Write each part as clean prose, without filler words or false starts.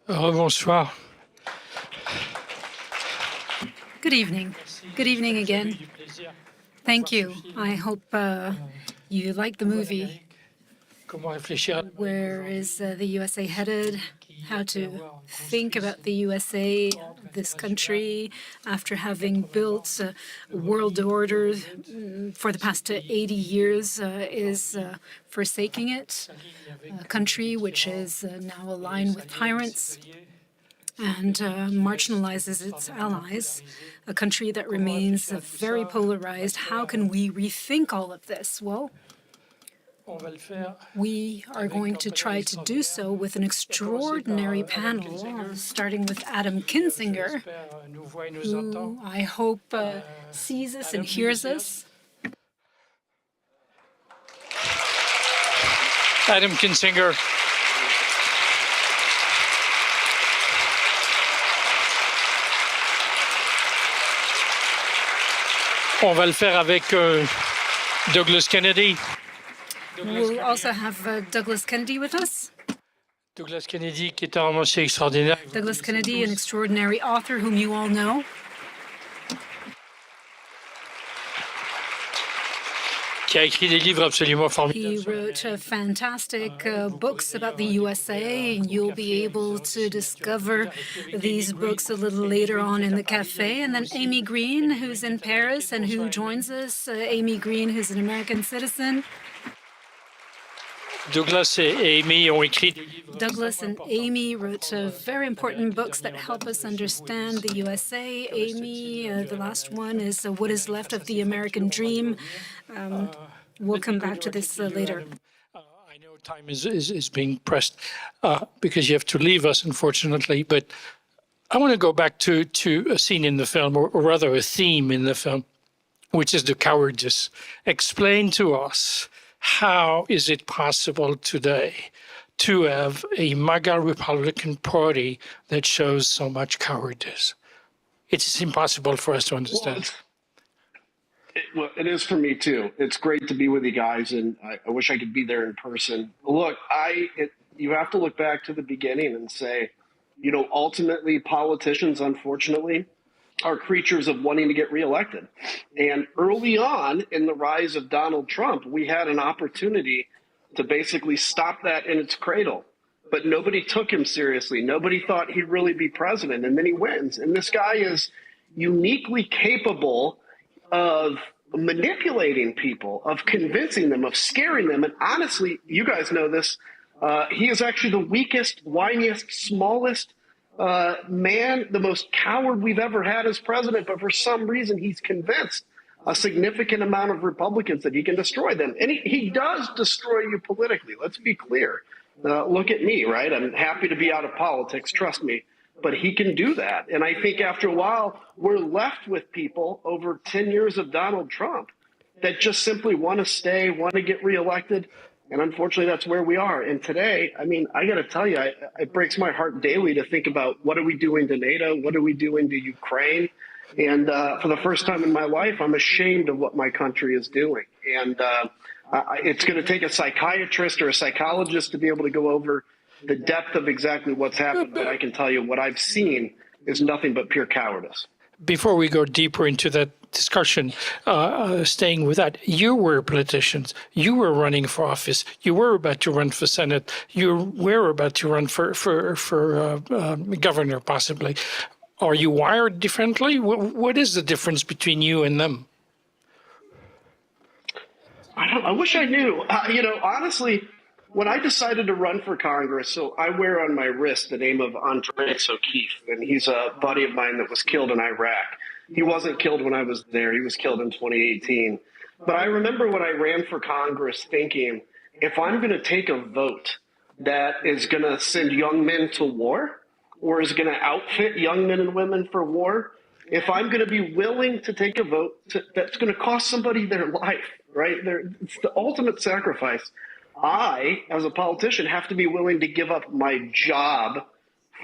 Bonsoir. Good evening. Good evening again. Thank you. I hope you like the movie. Where is the USA headed? How to think about the USA, this country, after having built a world order for the past 80 years, is forsaking it. A country which is now aligned with tyrants and marginalizes its allies, a country that remains very polarized. How can we rethink all of this? Well, we are going to try to do so with an extraordinary panel, starting with Adam Kinzinger, who I hope sees us and hears us. Adam Kinzinger. On va le faire avec Douglas Kennedy. We'll also have Douglas Kennedy with us. Douglas Kennedy, qui est un romancier extraordinaire. Douglas Kennedy, an extraordinary author whom you all know. Qui a écrit des livres absolument He formidables. wrote fantastic books about the USA, and you'll be able to discover these books a little later on in the cafe. And then Amy Greene, who's in Paris and who joins us. Amy Greene, who's an American citizen. Douglas et Amy ont écrit des livres. Douglas and Amy wrote very important books that help us understand the USA. Amy, the last one is What is Left of the American Dream. We'll come back to this later. I know time is being pressed because you have to leave us, unfortunately, but I want to go back to a scene in the film, or rather a theme in the film, which is the cowardice. Explain to us, how is it possible today to have a MAGA Republican Party that shows so much cowardice? It's impossible for us to understand. Well, it is for me, too. It's great to be with you guys, and I wish I could be there in person. Look, you have to look back to the beginning and say, ultimately, politicians, unfortunately, are creatures of wanting to get reelected. And early on in the rise of Donald Trump, we had an opportunity to basically stop that in its cradle. But nobody took him seriously. Nobody thought he'd really be president. And then he wins. And this guy is uniquely capable of manipulating people, of convincing them, of scaring them. And honestly, you guys know this, he is actually the weakest, whiniest, smallest man, the most coward we've ever had as president, but for some reason he's convinced a significant amount of Republicans that he can destroy them. And he does destroy you politically. Let's be clear. Look at me, right? I'm happy to be out of politics, trust me, but he can do that. And I think after a while, we're left with people over 10 years of Donald Trump that just simply want to stay, want to get reelected. And unfortunately, that's where we are. And today, I mean, I got to tell you, it breaks my heart daily to think about what are we doing to NATO? What are we doing to Ukraine? And for the first time in my life, I'm ashamed of what my country is doing. And it's going to take a psychiatrist or a psychologist to be able to go over the depth of exactly what's happened. But I can tell you what I've seen is nothing but pure cowardice. Before we go deeper into that discussion, staying with that, you were politicians. You were running for office. You were about to run for Senate. You were about to run for governor, possibly. Are you wired differently? What is the difference between you and them? I wish I knew. Honestly, when I decided to run for Congress, so I wear on my wrist the name of Andreas O'Keefe, and he's a buddy of mine that was killed in Iraq. He wasn't killed when I was there. He was killed in 2018. But I remember when I ran for Congress thinking, if I'm going to take a vote that is going to send young men to war or is going to outfit young men and women for war, if I'm going to be willing to take a vote that's going to cost somebody their life, right? It's the ultimate sacrifice. I, as a politician, have to be willing to give up my job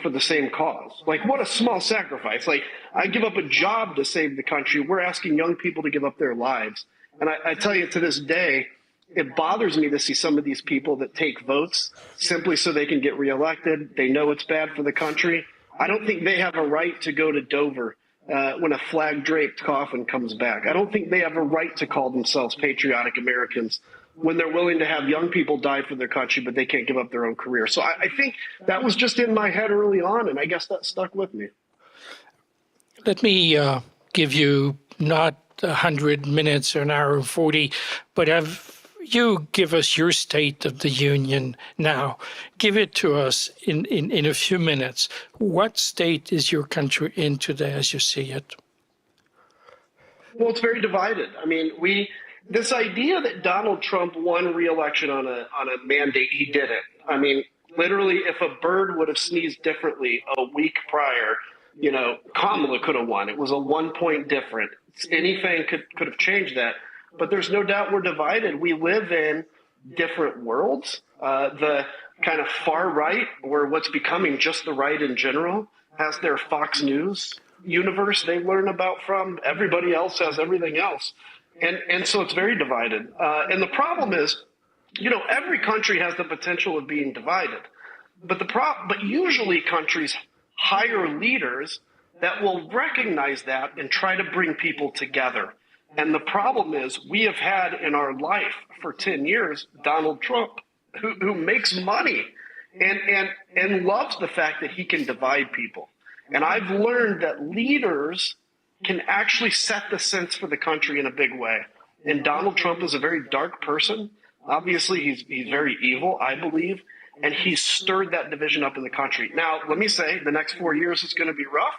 for the same cause. Like, what a small sacrifice. Like, I give up a job to save the country. We're asking young people to give up their lives. And I tell you, to this day, it bothers me to see some of these people that take votes simply so they can get reelected. They know it's bad for the country. I don't think they have a right to go to Dover when a flag-draped coffin comes back. I don't think they have a right to call themselves patriotic Americans when they're willing to have young people die for their country, but they can't give up their own career. So I think that was just in my head early on, and I guess that stuck with me. Let me give you not 100 minutes or an hour and 40, but have you give us your State of the Union now. Give it to us in a few minutes. What state is your country in today as you see it? Well, it's very divided. I mean, this idea that Donald Trump won re-election on a mandate, he did it. I mean, literally, if a bird would have sneezed differently a week prior, Kamala could have won. It was a 1-point difference. Anything could have changed that. But there's no doubt we're divided. We live in different worlds. The kind of far right, or what's becoming just the right in general, has their Fox News universe they learn about from. Everybody else has everything else. And so it's very divided. And the problem is, every country has the potential of being divided. But usually countries hire leaders that will recognize that and try to bring people together. And the problem is we have had in our life for 10 years Donald Trump, who makes money and loves the fact that he can divide people. And I've learned that leaders can actually set the sense for the country in a big way. And Donald Trump is a very dark person. Obviously, he's very evil, I believe, and he's stirred that division up in the country. Now, let me say, the next 4 years is going to be rough.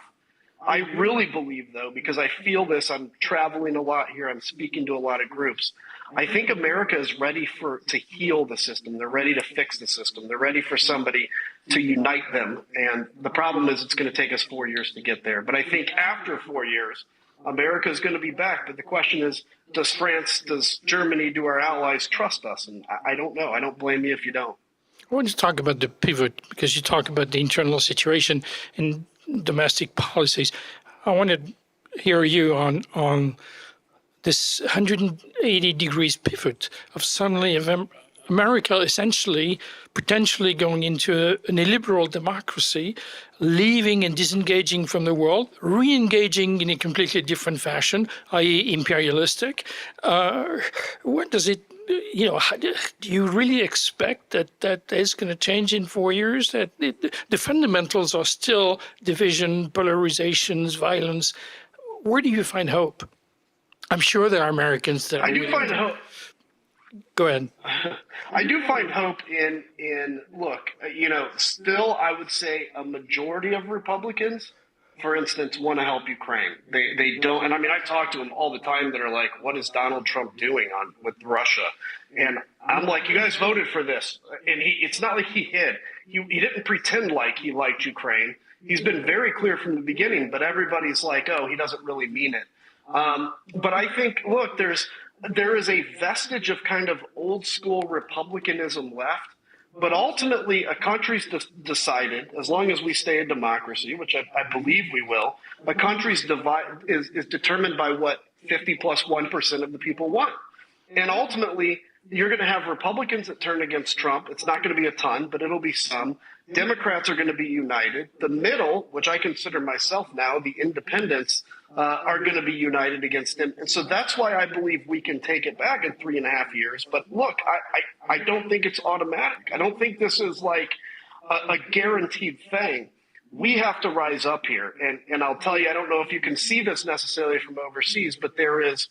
I really believe, though, because I feel this, I'm traveling a lot here, I'm speaking to a lot of groups. I think America is ready to heal the system. They're ready to fix the system. They're ready for somebody to unite them. And the problem is it's going to take us 4 years to get there. But I think after 4 years, America is going to be back. But the question is, does France, does Germany, do our allies trust us? And I don't know. I don't blame you if you don't. I want to talk about the pivot because you talk about the internal situation in domestic policies. I want to hear you on this 180 degrees pivot of suddenly America essentially potentially going into an illiberal democracy, leaving and disengaging from the world, re-engaging in a completely different fashion, i.e. imperialistic. What does it, do you really expect that is going to change in 4 years? That the fundamentals are still division, polarizations, violence. Where do you find hope? I'm sure there are Americans that I do find hope. Go ahead. I do find hope in look, still I would say a majority of Republicans, for instance, want to help Ukraine. They don't, and I mean, I talk to them all the time that are like, what is Donald Trump doing with Russia? And I'm like, you guys voted for this. And it's not like he hid. He didn't pretend like he liked Ukraine. He's been very clear from the beginning, but everybody's like, oh, he doesn't really mean it. But I think, look, there is a vestige of kind of old school republicanism left. But ultimately, a country's decided, as long as we stay a democracy, which I believe we will, a country's is determined by what 50 plus 1% of the people want. And ultimately, you're going to have Republicans that turn against Trump. It's not going to be a ton, but it'll be some. Democrats are going to be united. The middle, which I consider myself now, the independents, are going to be united against him. And so that's why I believe we can take it back in 3.5 years. But look, I don't think it's automatic. I don't think this is like a guaranteed thing. We have to rise up here. And I'll tell you, I don't know if you can see this necessarily from overseas, but there is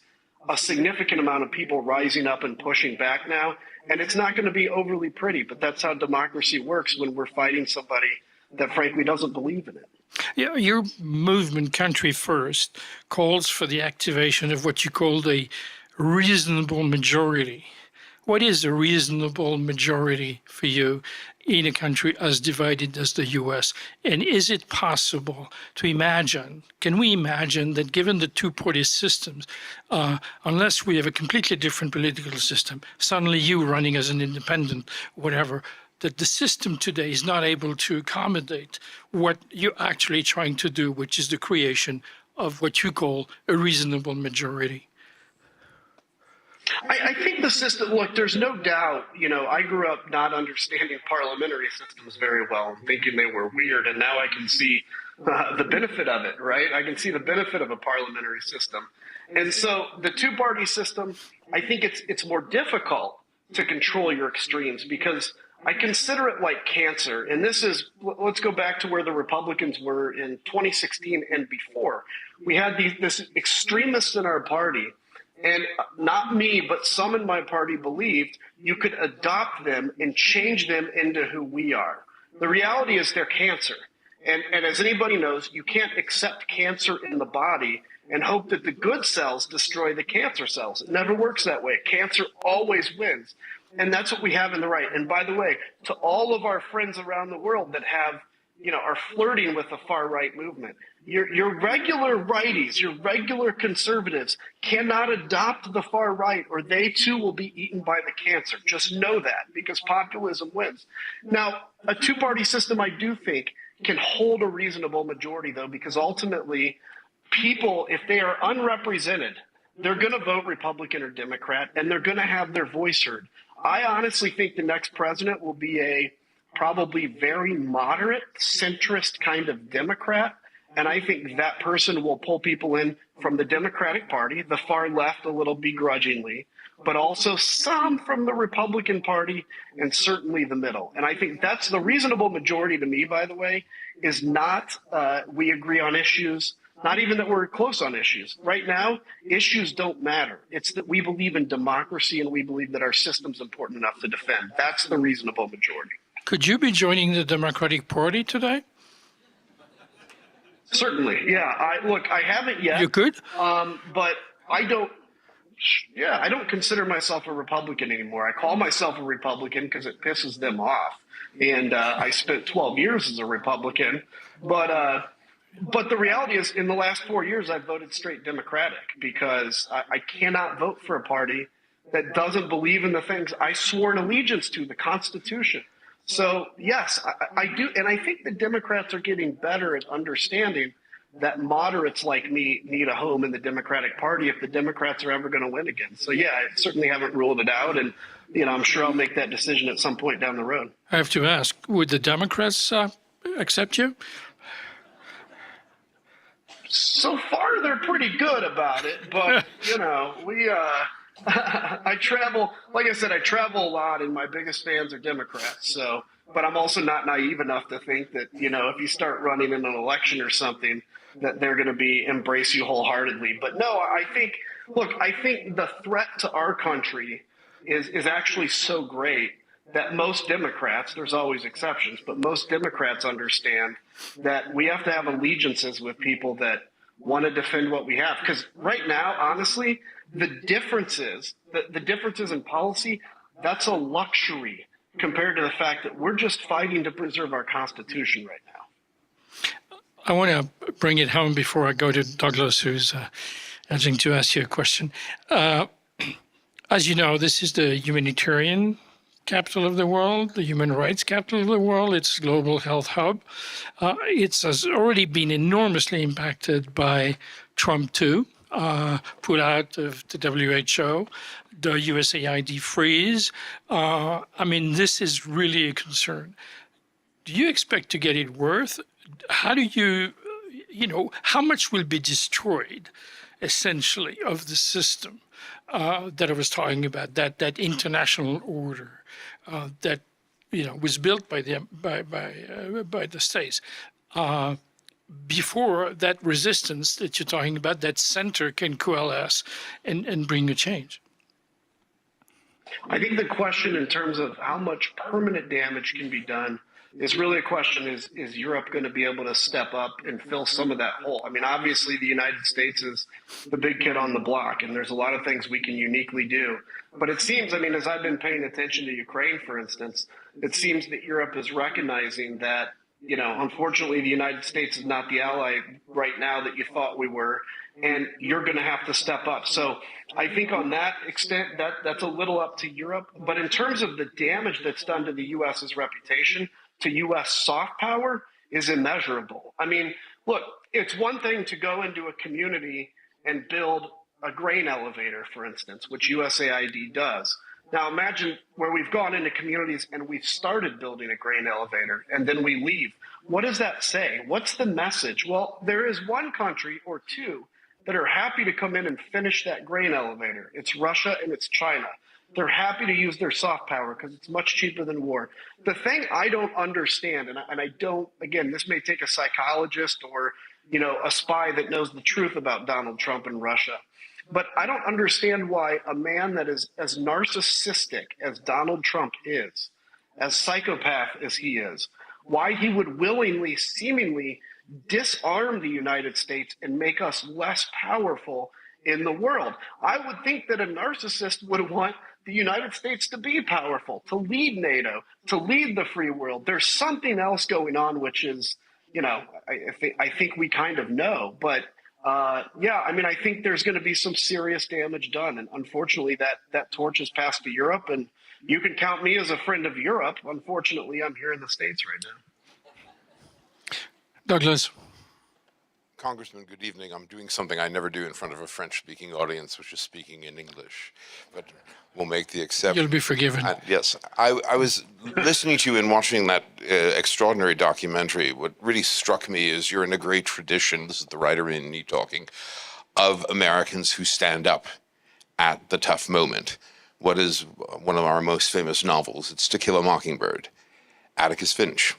a significant amount of people rising up and pushing back now. And it's not going to be overly pretty, but that's how democracy works when we're fighting somebody that frankly doesn't believe in it. Yeah, your movement, Country First, calls for the activation of what you call the reasonable majority. What is a reasonable majority for you in a country as divided as the US? And is it possible to imagine, can we imagine that given the two-party systems, unless we have a completely different political system, suddenly you running as an independent, whatever, that the system today is not able to accommodate what you're actually trying to do, which is the creation of what you call a reasonable majority? I think the system, look, there's no doubt, I grew up not understanding parliamentary systems very well and thinking they were weird. And now I can see the benefit of it, right? I can see the benefit of a parliamentary system. And so the two-party system, I think it's more difficult to control your extremes because I consider it like cancer. And let's go back to where the Republicans were in 2016 and before. We had this extremists in our party. And not me, but some in my party believed you could adopt them and change them into who we are. The reality is they're cancer. And as anybody knows, you can't accept cancer in the body and hope that the good cells destroy the cancer cells. It never works that way. Cancer always wins. And that's what we have in the right. And by the way, to all of our friends around the world that are flirting with the far right movement, your regular righties, your regular conservatives cannot adopt the far right or they too will be eaten by the cancer. Just know that because populism wins. Now, a two-party system, I do think, can hold a reasonable majority, though, because ultimately people, if they are unrepresented, they're going to vote Republican or Democrat, and they're going to have their voice heard. I honestly think the next president will be a probably very moderate, centrist kind of Democrat, and I think that person will pull people in from the Democratic Party, the far left a little begrudgingly, but also some from the Republican Party and certainly the middle. And I think that's the reasonable majority to me, by the way, is not we agree on issues, not even that we're close on issues. Right now, issues don't matter. It's that we believe in democracy and we believe that our system's important enough to defend. That's the reasonable majority. Could you be joining the Democratic Party today? Certainly, yeah. I haven't yet. You could? But I don't consider myself a Republican anymore. I call myself a Republican because it pisses them off. And I spent 12 years as a Republican. But the reality is, in the last 4 years, I've voted straight Democratic because I cannot vote for a party that doesn't believe in the things I swore an allegiance to, the Constitution. So, yes, I do. And I think the Democrats are getting better at understanding that moderates like me need a home in the Democratic Party if the Democrats are ever going to win again. So, yeah, I certainly haven't ruled it out. And, I'm sure I'll make that decision at some point down the road. I have to ask, would the Democrats accept you? So far, they're pretty good about it. But, I travel, like I said, I travel a lot, and my biggest fans are Democrats. So, but I'm also not naive enough to think that, if you start running in an election or something, that they're going to embrace you wholeheartedly. But no, I think the threat to our country is actually so great that most Democrats, there's always exceptions, but most Democrats understand that we have to have allegiances with people that want to defend what we have. Because right now, honestly, the differences in policy, that's a luxury compared to the fact that we're just fighting to preserve our Constitution right now. I want to bring it home before I go to Douglas, who's asking to ask you a question. As you know, this is the humanitarian capital of the world, the human rights capital of the world. It's a global health hub. It has already been enormously impacted by Trump too. Pull out of the WHO, the USAID freeze. This is really a concern. Do you expect to get it worse? How do how much will be destroyed, essentially, of the system that I was talking about, that international order that was built by the states? Before that resistance that you're talking about, that center can coalesce and bring a change. I think the question in terms of how much permanent damage can be done is really a question, is Europe going to be able to step up and fill some of that hole? Obviously the United States is the big kid on the block, and there's a lot of things we can uniquely do. But it seems, as I've been paying attention to Ukraine, for instance, it seems that Europe is recognizing that, unfortunately, the United States is not the ally right now that you thought we were, and you're going to have to step up. So I think on that extent, that's a little up to Europe. But in terms of the damage that's done to the U.S.'s reputation, to U.S. soft power, is immeasurable. Look, it's one thing to go into a community and build a grain elevator, for instance, which USAID does. Now imagine where we've gone into communities and we've started building a grain elevator and then we leave. What does that say? What's the message? Well, there is one country or two that are happy to come in and finish that grain elevator. It's Russia and it's China. They're happy to use their soft power because it's much cheaper than war. The thing I don't understand, and I don't, again, this may take a psychologist or, a spy that knows the truth about Donald Trump and Russia, but I don't understand why a man that is as narcissistic as Donald Trump is, as psychopath as he is, why he would willingly, seemingly disarm the United States and make us less powerful in the world. I would think that a narcissist would want the United States to be powerful, to lead NATO, to lead the free world. There's something else going on, which is, I think we kind of know. But I think there's going to be some serious damage done. And unfortunately, that torch has passed to Europe. And you can count me as a friend of Europe. Unfortunately, I'm here in the States right now. Douglas. Congressman, good evening. I'm doing something I never do in front of a French-speaking audience, which is speaking in English, but we'll make the exception. You'll be forgiven. Yes. I was listening to you and watching that extraordinary documentary. What really struck me is you're in a great tradition, this is the writer in me talking, of Americans who stand up at the tough moment. What is one of our most famous novels? It's To Kill a Mockingbird. Atticus Finch.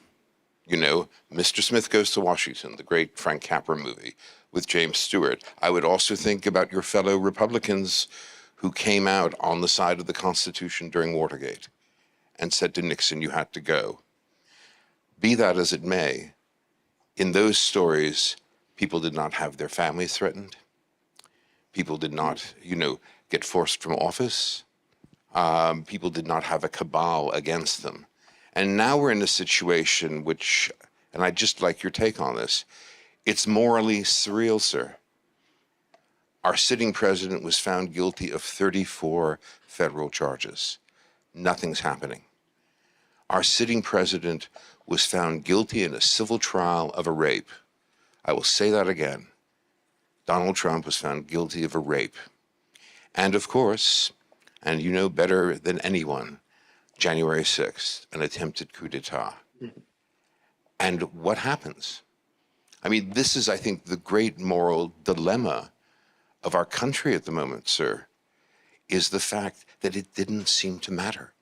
Mr. Smith Goes to Washington, the great Frank Capra movie with James Stewart. I would also think about your fellow Republicans who came out on the side of the Constitution during Watergate and said to Nixon, you had to go. Be that as it may, in those stories, people did not have their families threatened. People did not, get forced from office. People did not have a cabal against them. And now we're in a situation which, and I'd just like your take on this, it's morally surreal, sir. Our sitting president was found guilty of 34 federal charges. Nothing's happening. Our sitting president was found guilty in a civil trial of a rape. I will say that again. Donald Trump was found guilty of a rape. And of course, and you know better than anyone, January 6th, an attempted coup d'etat. And what happens? I mean, this is, I think, the great moral dilemma of our country at the moment, sir, is the fact that it didn't seem to matter.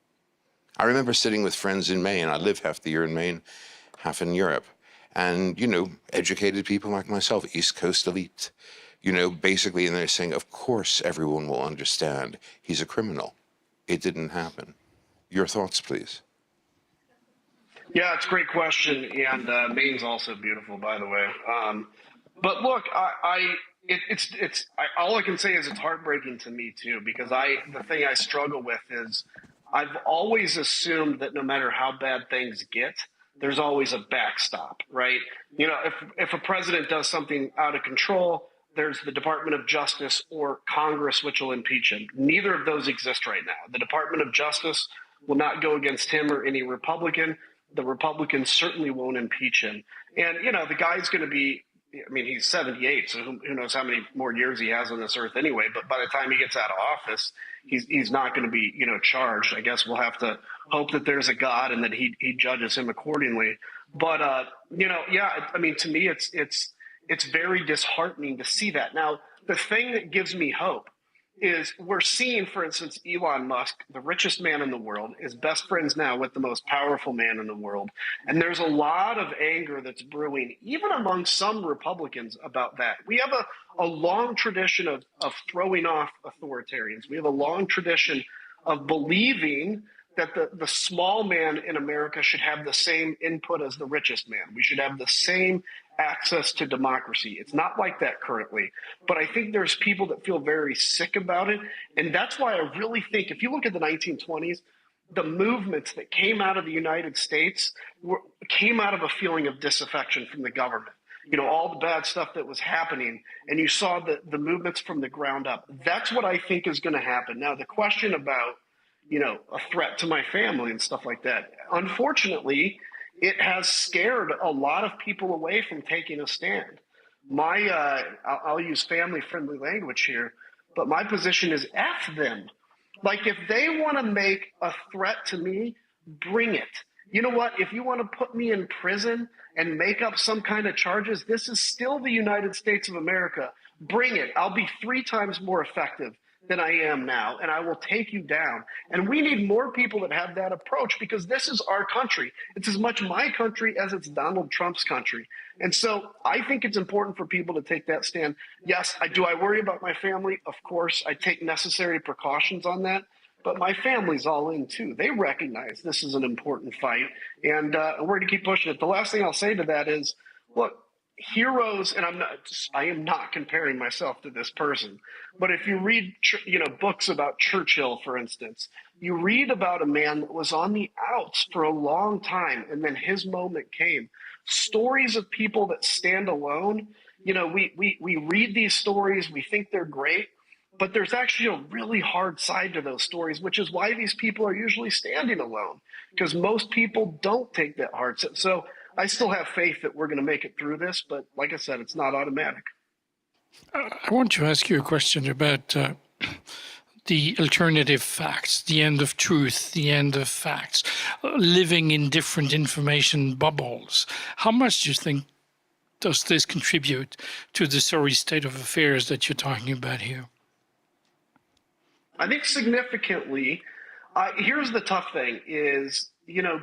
I remember sitting with friends in Maine. I live half the year in Maine, half in Europe. And, educated people like myself, East Coast elite, basically, and they're saying, of course, everyone will understand he's a criminal. It didn't happen. Your thoughts, please. Yeah, it's a great question, and Maine's also beautiful, by the way. But look, all I can say is it's heartbreaking to me too, because the thing I struggle with is I've always assumed that no matter how bad things get, there's always a backstop, right? If a president does something out of control, there's the Department of Justice or Congress, which will impeach him. Neither of those exist right now. The Department of Justice will not go against him or any Republican. The Republicans certainly won't impeach him. And, the guy's going to be, he's 78, so who knows how many more years he has on this earth anyway. But by the time he gets out of office, he's not going to be, charged. I guess we'll have to hope that there's a God and that he judges him accordingly. But, to me, it's very disheartening to see that. Now, the thing that gives me hope is we're seeing, for instance, Elon Musk, the richest man in the world, is best friends now with the most powerful man in the world. And there's a lot of anger that's brewing, even among some Republicans, about that. We have a long tradition of throwing off authoritarians. We have a long tradition of believing that the small man in America should have the same input as the richest man. We should have the same access to democracy. It's not like that currently, but I think there's people that feel very sick about it. And that's why I really think if you look at the 1920s, the movements that came out of the United States came out of a feeling of disaffection from the government. All the bad stuff that was happening, and you saw the movements from the ground up. That's what I think is going to happen. Now, the question about, a threat to my family and stuff like that, unfortunately, it has scared a lot of people away from taking a stand. I'll use family-friendly language here. But my position is F them. Like, if they want to make a threat to me, bring it. You know what? If you want to put me in prison and make up some kind of charges, this is still the United States of America. Bring it. I'll be 3 times more effective than I am now, and I will take you down. And we need more people that have that approach, because this is our country. It's as much my country as it's Donald Trump's country. And so I think it's important for people to take that stand. Yes, I worry about my family? Of course. I take necessary precautions on that. But my family's all in too. They recognize this is an important fight, and we're going to keep pushing it. The last thing I'll say to that is, look, heroes, and I am not comparing myself to this person, but if you read, books about Churchill, for instance, you read about a man that was on the outs for a long time, and then his moment came. Stories of people that stand alone, we read these stories, we think they're great, but there's actually a really hard side to those stories, which is why these people are usually standing alone, because most people don't take that hard side. So I still have faith that we're going to make it through this, but like I said, it's not automatic. I want to ask you a question about the alternative facts, the end of truth, the end of facts, living in different information bubbles. How much do you think does this contribute to the sorry state of affairs that you're talking about here? I think significantly. Here's the tough thing is,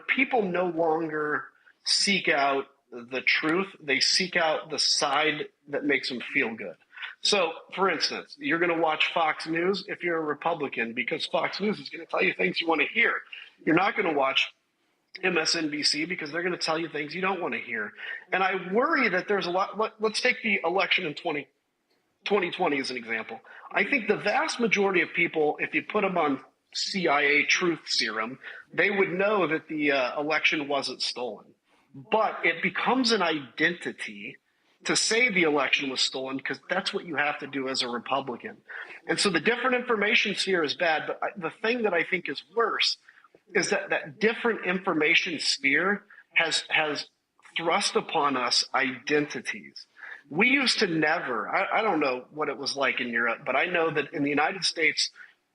people no longer seek out the truth. They seek out the side that makes them feel good. So, for instance, you're going to watch Fox News if you're a Republican, because Fox News is going to tell you things you want to hear. You're not going to watch MSNBC because they're going to tell you things you don't want to hear. And I worry that there's a lot. Let's take the election in 2020 as an example. I think the vast majority of people, if you put them on CIA truth serum, they would know that the election wasn't stolen. But it becomes an identity to say the election was stolen, because that's what you have to do as a Republican. And so the different information sphere is bad, but the thing that I think is worse is that different information sphere has thrust upon us identities. We used to never, I don't know what it was like in Europe, but I know that in the United States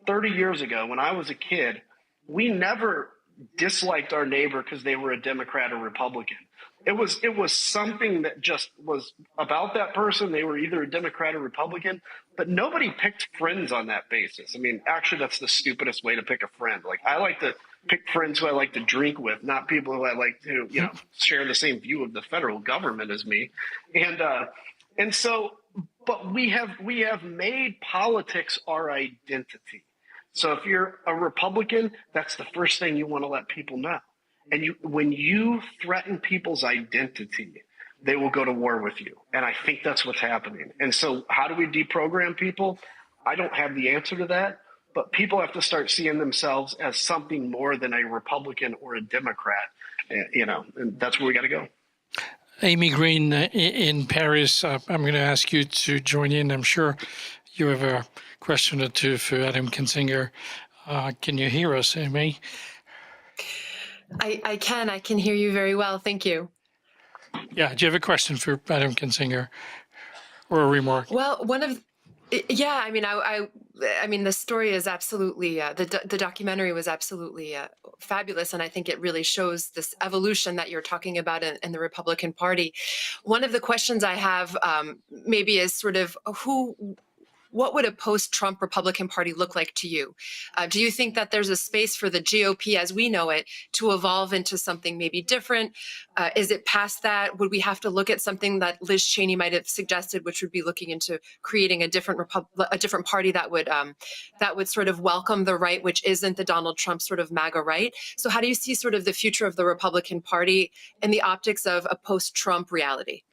30 years ago, when I was a kid, we never disliked our neighbor because they were a Democrat or Republican. It was something that just was about that person. They were either a Democrat or Republican, but nobody picked friends on that basis. I mean, actually, that's the stupidest way to pick a friend. Like, I like to pick friends who I like to drink with, not people who I like to, share the same view of the federal government as me. And so, but we have made politics our identity. So if you're a Republican, that's the first thing you want to let people know. And when you threaten people's identity, they will go to war with you. And I think that's what's happening. And so how do we deprogram people? I don't have the answer to that, but people have to start seeing themselves as something more than a Republican or a Democrat, and that's where we got to go. Amy Greene in Paris, I'm going to ask you to join in. I'm sure you have a question or two for Adam Kinzinger. Can you hear us, Amy? I can hear you very well. Thank you. Yeah, do you have a question for Adam Kinzinger or a remark? Well, I mean, the story is absolutely, the documentary was absolutely fabulous. And I think it really shows this evolution that you're talking about in the Republican Party. One of the questions I have maybe is sort of what would a post-Trump Republican Party look like to you? Do you think that there's a space for the GOP as we know it to evolve into something maybe different? Is it past that? Would we have to look at something that Liz Cheney might have suggested, which would be looking into creating a different party that would sort of welcome the right, which isn't the Donald Trump sort of MAGA right? So how do you see sort of the future of the Republican Party in the optics of a post-Trump reality?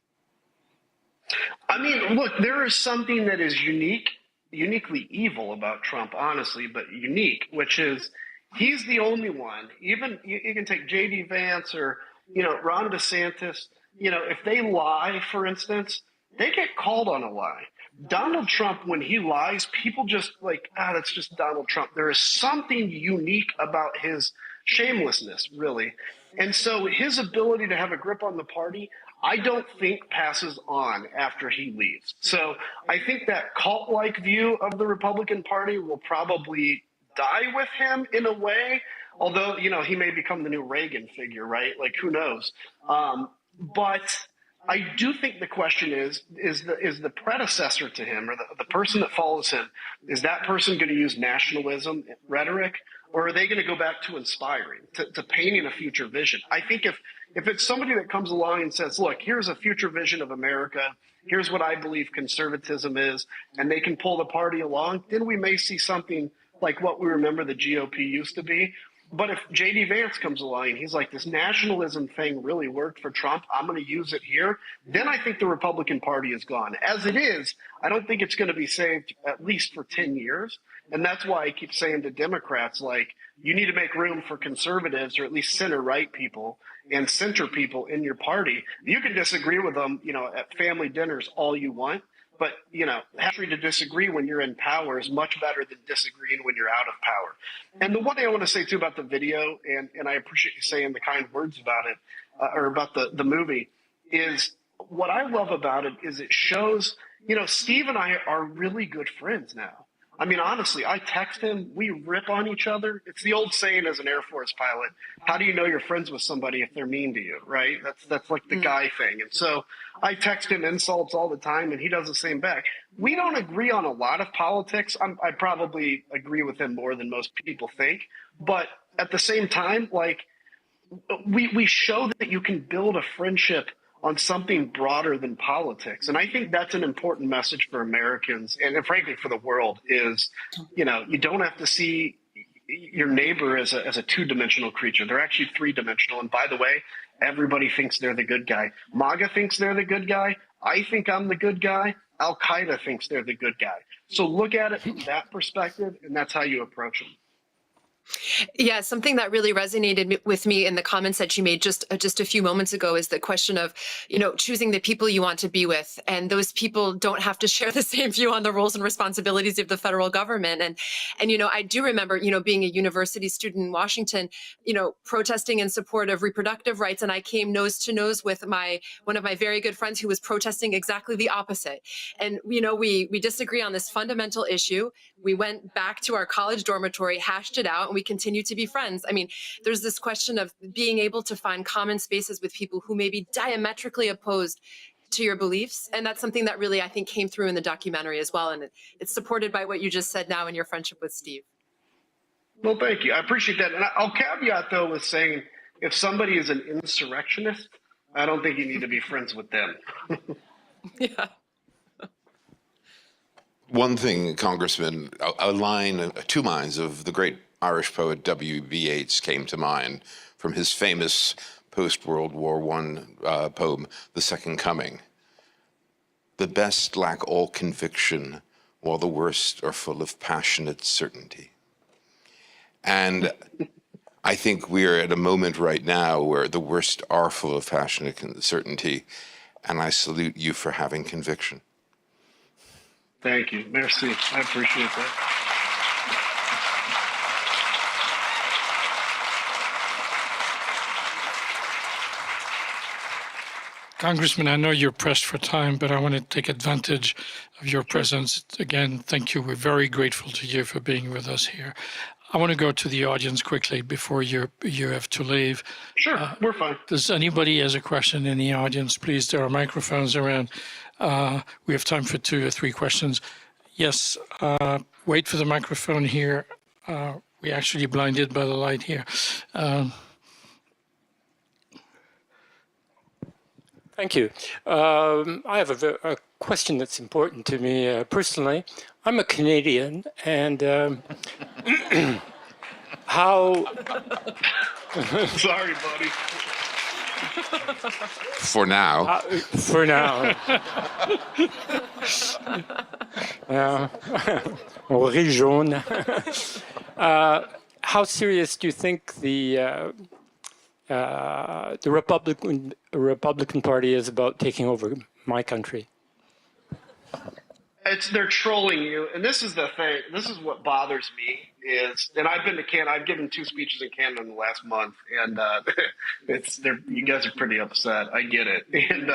I mean, look, there is something that is uniquely evil about Trump, honestly, but unique, which is he's the only one. Even you can take J.D. Vance or, Ron DeSantis, if they lie, for instance, they get called on a lie. Donald Trump, when he lies, people just that's just Donald Trump. There is something unique about his shamelessness, really. And so his ability to have a grip on the party, I don't think passes on after he leaves. So I think that cult-like view of the Republican Party will probably die with him in a way, although, you know, he may become the new Reagan figure, right? Like, who knows? But I do think the question is the predecessor to him, or the person that follows him, is that person going to use nationalism rhetoric, or are they going to go back to inspiring, to painting a future vision? I think if it's somebody that comes along and says, look, here's a future vision of America, here's what I believe conservatism is, and they can pull the party along, then we may see something like what we remember the GOP used to be. But if J.D. Vance comes along and he's like, this nationalism thing really worked for Trump, I'm going to use it here, then I think the Republican Party is gone. As it is, I don't think it's going to be saved at least for 10 years. And that's why I keep saying to Democrats, like, you need to make room for conservatives, or at least center-right people and center people in your party. You can disagree with them, you know, at family dinners all you want. But, you know, having to disagree when you're in power is much better than disagreeing when you're out of power. And the one thing I want to say, too, about the video, and I appreciate you saying the kind words about it, or about the movie, is what I love about it is it shows, you know, Steve and I are really good friends now. I mean, honestly, I text him, we rip on each other. It's the old saying as an Air Force pilot, how do you know you're friends with somebody if they're mean to you, right? That's like the guy thing. And so I text him insults all the time, and he does the same back. We don't agree on a lot of politics. I probably agree with him more than most people think. But at the same time, like, we show that you can build a friendship on something broader than politics. And I think that's an important message for Americans, and frankly for the world, is, you know, you don't have to see your neighbor as a two-dimensional creature. They're actually three-dimensional. And by the way, everybody thinks they're the good guy. MAGA thinks they're the good guy. I think I'm the good guy. Al-Qaeda thinks they're the good guy. So look at it from that perspective, and that's how you approach them. Yeah, something that really resonated with me in the comments that you made just a few moments ago is the question of, you know, choosing the people you want to be with. And those people don't have to share the same view on the roles and responsibilities of the federal government. And you know, I do remember, you know, being a university student in Washington, you know, protesting in support of reproductive rights. And I came nose to nose with one of my very good friends who was protesting exactly the opposite. And, you know, we disagree on this fundamental issue. We went back to our college dormitory, hashed it out, and we continue to be friends. I mean, there's this question of being able to find common spaces with people who may be diametrically opposed to your beliefs. And that's something that really, I think, came through in the documentary as well. And it's supported by what you just said now in your friendship with Steve. Well, thank you. I appreciate that. And I'll caveat, though, with saying if somebody is an insurrectionist, I don't think you need to be friends with them. Yeah. One thing, Congressman, a line, two lines of the great Irish poet W.B. Yeats came to mind from his famous post-World War I poem, The Second Coming. The best lack all conviction, while the worst are full of passionate certainty. And I think we're at a moment right now where the worst are full of passionate certainty, and I salute you for having conviction. Thank you. Merci. I appreciate that. Congressman, I know you're pressed for time, but I want to take advantage of your presence. Again, thank you. We're very grateful to you for being with us here. I want to go to the audience quickly before you have to leave. Sure, we're fine. Does anybody has a question in the audience? Please, there are microphones around. We have time for 2 or 3 questions. Yes, wait for the microphone here. We're actually blinded by the light here. Thank you. I have a question that's important to me personally. I'm a Canadian, and how... Sorry, buddy. For now. For now. Riz jaune. How serious do you think the Republican Party is about taking over my country? they're trolling you, and this is the thing. This is what bothers me is, and I've been to Canada. I've given 2 speeches in Canada in the last month, and you guys are pretty upset. I get it, and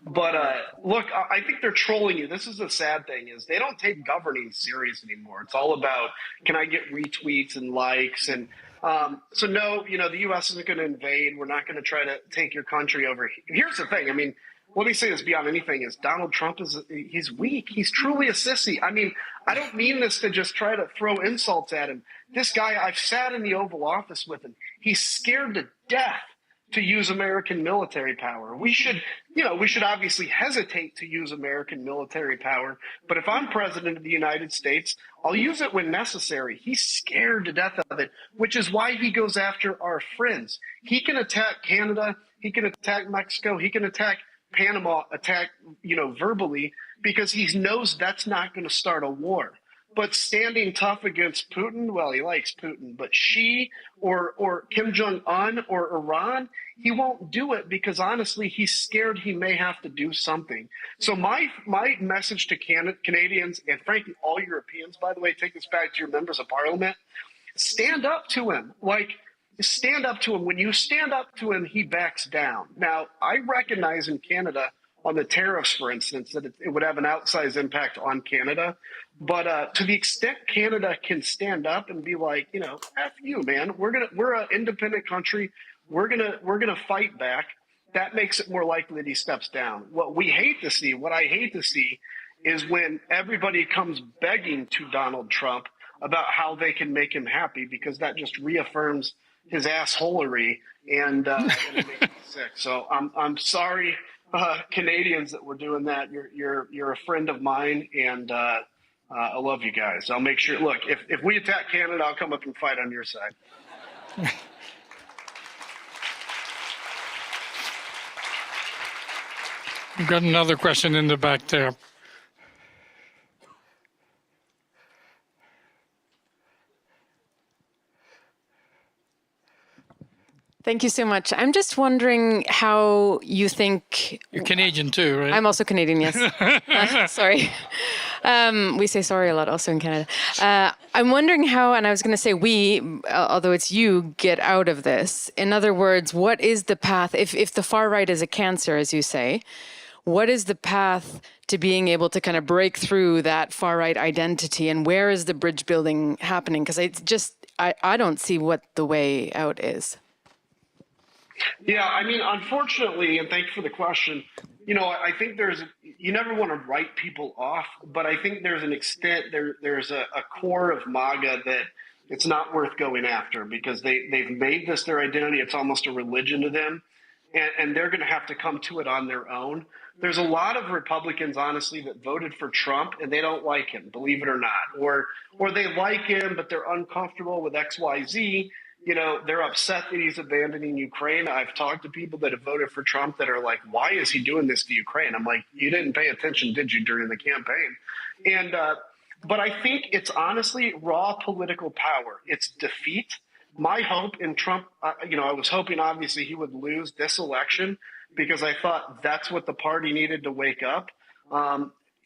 but look, I think they're trolling you. This is the sad thing is they don't take governing serious anymore. It's all about can I get retweets and likes, and so no, the U.S. isn't going to invade. We're not going to try to take your country over. Here's the thing. I mean. Let me say this beyond anything is Donald Trump he's weak. He's truly a sissy. I mean, I don't mean this to just try to throw insults at him. This guy, I've sat in the Oval Office with him. He's scared to death to use American military power. We should obviously hesitate to use American military power. But if I'm president of the United States, I'll use it when necessary. He's scared to death of it, which is why he goes after our friends. He can attack Canada. He can attack Mexico. He can attack Panama verbally because he knows that's not going to start a war. But standing tough against Putin, well, he likes Putin, but Xi or Kim Jong-un or Iran, he won't do it because honestly, he's scared he may have to do something. So my message to Canadians and frankly, all Europeans, by the way, take this back to your members of parliament, stand up to him. Stand up to him. When you stand up to him, he backs down. Now, I recognize in Canada on the tariffs, for instance, that it would have an outsized impact on Canada. But to the extent Canada can stand up and be like, F you, man, we're an independent country. We're gonna fight back. That makes it more likely that he steps down. What I hate to see is when everybody comes begging to Donald Trump about how they can make him happy because that just reaffirms his assholery and it makes me sick. So I'm sorry, Canadians, that we're doing that. You're a friend of mine, and I love you guys. I'll make sure. Look, if we attack Canada, I'll come up and fight on your side. We've got another question in the back there. Thank you so much. I'm just wondering how you think... You're Canadian too, right? I'm also Canadian, yes. Sorry. We say sorry a lot also in Canada. I'm wondering how, and I was going to say we, although it's you, get out of this. In other words, what is the path? If the far right is a cancer, as you say, what is the path to being able to kind of break through that far right identity, and where is the bridge building happening? Because I don't see what the way out is. Yeah, I mean, unfortunately, and thank you for the question, I think you never want to write people off, but I think there's an extent, there's a core of MAGA that it's not worth going after because they've made this their identity. It's almost a religion to them, and they're going to have to come to it on their own. There's a lot of Republicans, honestly, that voted for Trump and they don't like him, believe it or not, or they like him, but they're uncomfortable with XYZ. They're upset that he's abandoning Ukraine. I've talked to people that have voted for Trump that are like, why is he doing this to Ukraine? I'm like, you didn't pay attention, did you, during the campaign? And but I think it's honestly raw political power. It's defeat. My hope in Trump, I was hoping obviously he would lose this election because I thought that's what the party needed to wake up.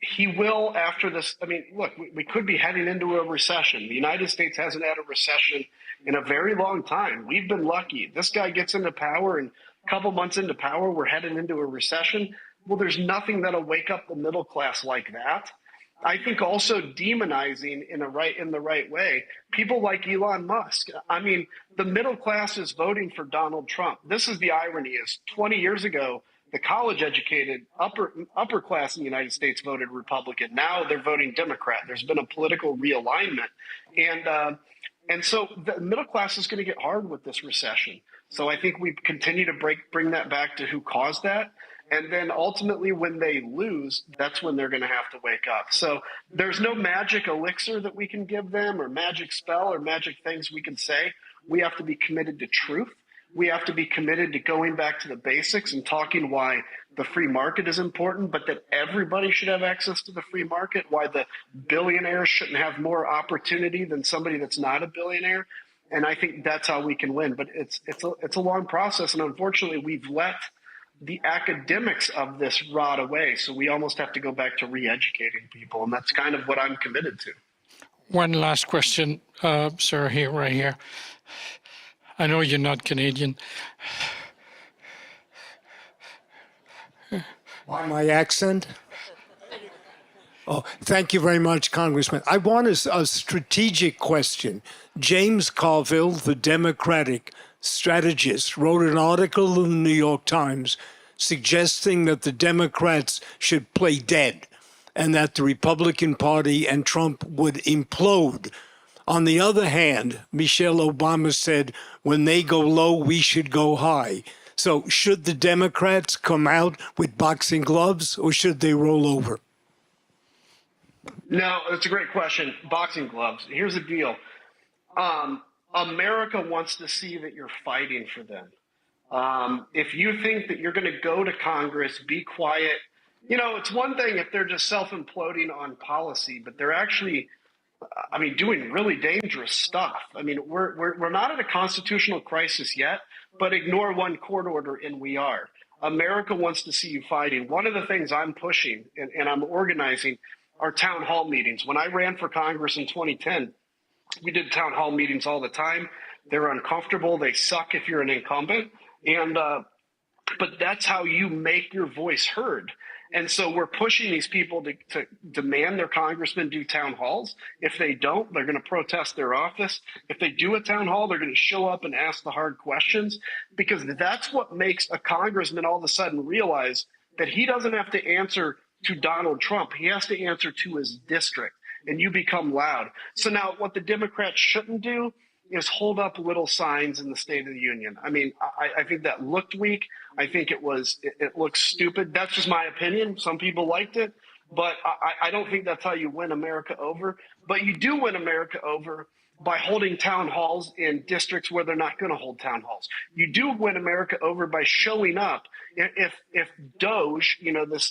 He will after this. I mean, look, we could be heading into a recession. The United States hasn't had a recession in a very long time. We've been lucky. This guy gets into power, and a couple months into power, we're heading into a recession. Well, there's nothing that'll wake up the middle class like that. I think also demonizing in the right way people like Elon Musk. I mean, the middle class is voting for Donald Trump. This is the irony: is 20 years ago, the college-educated upper class in the United States voted Republican. Now they're voting Democrat. There's been a political realignment, and so the middle class is going to get hard with this recession. So I think we continue to bring that back to who caused that. And then ultimately when they lose, that's when they're going to have to wake up. So there's no magic elixir that we can give them or magic spell or magic things we can say. We have to be committed to truth. We have to be committed to going back to the basics and talking why the free market is important, but that everybody should have access to the free market, why the billionaires shouldn't have more opportunity than somebody that's not a billionaire. And I think that's how we can win. But it's a long process. And unfortunately, we've let the academics of this rot away. So we almost have to go back to re-educating people, and that's kind of what I'm committed to. One last question, sir, here, right here. I know you're not Canadian. Why my accent? Oh, thank you very much, Congressman. I want a strategic question. James Carville, the Democratic strategist, wrote an article in the New York Times suggesting that the Democrats should play dead and that the Republican Party and Trump would implode. On the other hand, Michelle Obama said, when they go low, we should go high. So should the Democrats come out with boxing gloves or should they roll over? No, that's a great question. Boxing gloves. Here's the deal. America wants to see that you're fighting for them. If you think that you're going to go to Congress, be quiet, it's one thing if they're just self-imploding on policy, but they're actually, doing really dangerous stuff. We're not at a constitutional crisis yet, but ignore one court order and we are. America wants to see you fighting. One of the things I'm pushing and I'm organizing are town hall meetings. When I ran for Congress in 2010, we did town hall meetings all the time. They're uncomfortable. They suck if you're an incumbent. But that's how you make your voice heard. And so we're pushing these people to demand their congressmen do town halls. If they don't, they're going to protest their office. If they do a town hall, they're going to show up and ask the hard questions, because that's what makes a congressman all of a sudden realize that he doesn't have to answer to Donald Trump. He has to answer to his district, and you become loud. So now what the Democrats shouldn't do is hold up little signs in the State of the Union. I think that looked weak. I think it looks stupid. That's just my opinion. Some people liked it, but I don't think that's how you win America over. But you do win America over by holding town halls in districts where they're not going to hold town halls. You do win America over by showing up. If Doge,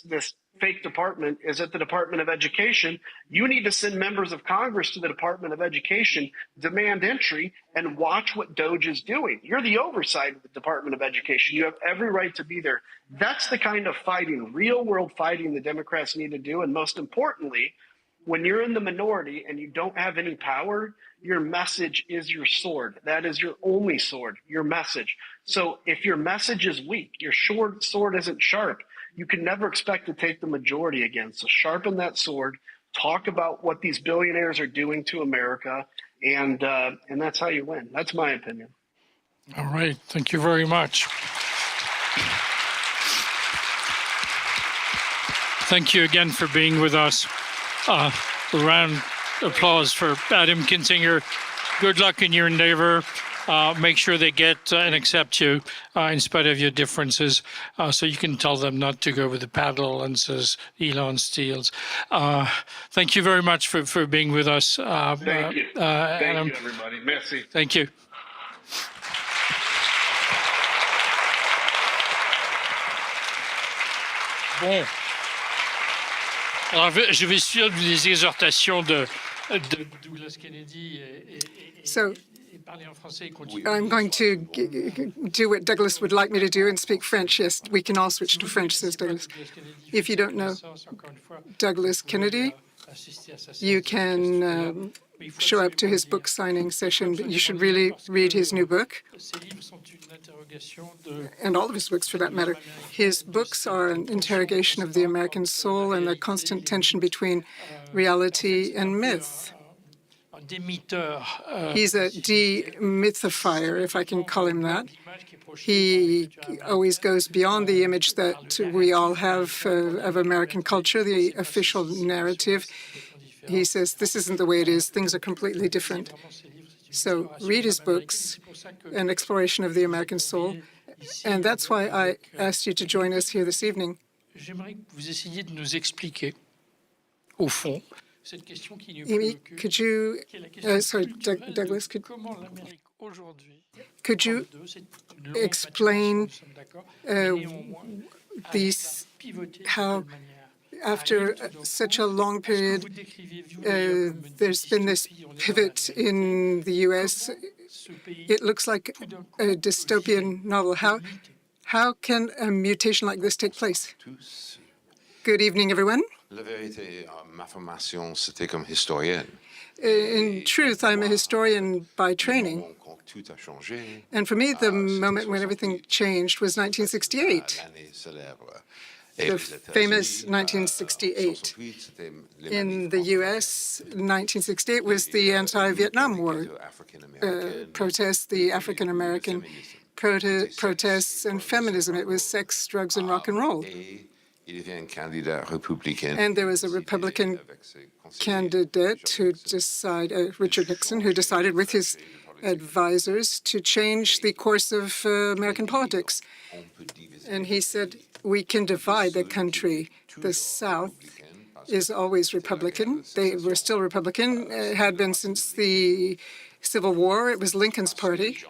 this fake department is at the Department of Education, you need to send members of Congress to the Department of Education, demand entry, and watch what Doge is doing. You're the oversight of the Department of Education. You have every right to be there. That's the kind of fighting, real world fighting the Democrats need to do. And most importantly, when you're in the minority and you don't have any power, your message is your sword. That is your only sword, your message. So if your message is weak, your sword isn't sharp, you can never expect to take the majority again. So sharpen that sword, talk about what these billionaires are doing to America, and that's how you win. That's my opinion. All right. Thank you very much. Thank you again for being with us. A round of applause for Adam Kinzinger. Good luck in your endeavor. Make sure they get and accept you in spite of your differences, so you can tell them not to go with the paddle and says Elon steals. Thank you very much for being with us. Thank you. Adam. Thank you, everybody. Merci. Thank you. Bon. Alors, je vais suivre les exhortations de Douglas Kennedy So et parler en français et continuer. I'm going to do what Douglas would like me to do and speak French. Yes, we can all switch to French, says Douglas. If you don't know Douglas Kennedy, you can show up to his book signing session, but you should really read his new book, and all of his books for that matter. His books are an interrogation of the American soul and the constant tension between reality and myth. He's a demythifier, if I can call him that. He always goes beyond the image that we all have of American culture, the official narrative. He says, this isn't the way it is. Things are completely different. So read his books, An Exploration of the American Soul. And that's why I asked you to join us here this evening. J'aimerais que vous essayiez de nous expliquer, au fond, cette question qui nous Amy, préoccupe. could you, sorry, Douglas, Comment l'Amérique aujourd'hui, could you explain these, how after such a long period, there's been this pivot in the US. It looks like a dystopian novel. How can a mutation like this take place? Good evening, everyone. La vérité, ma formation, c'était comme historienne. In truth, I'm a historian by training. Tout a changé. And for me, the moment when everything changed was 1968, L'année célèbre. the famous 1968. In the US, 1968 was the anti-Vietnam War protests, the African-American protests and feminism. It was sex, drugs, and rock and roll. And there was a Republican candidate who decided, Richard Nixon, who decided with his advisors to change the course of American politics. And he said, we can divide the country. The South is always Republican. They were still Republican, had been since the Civil War. It was Lincoln's party.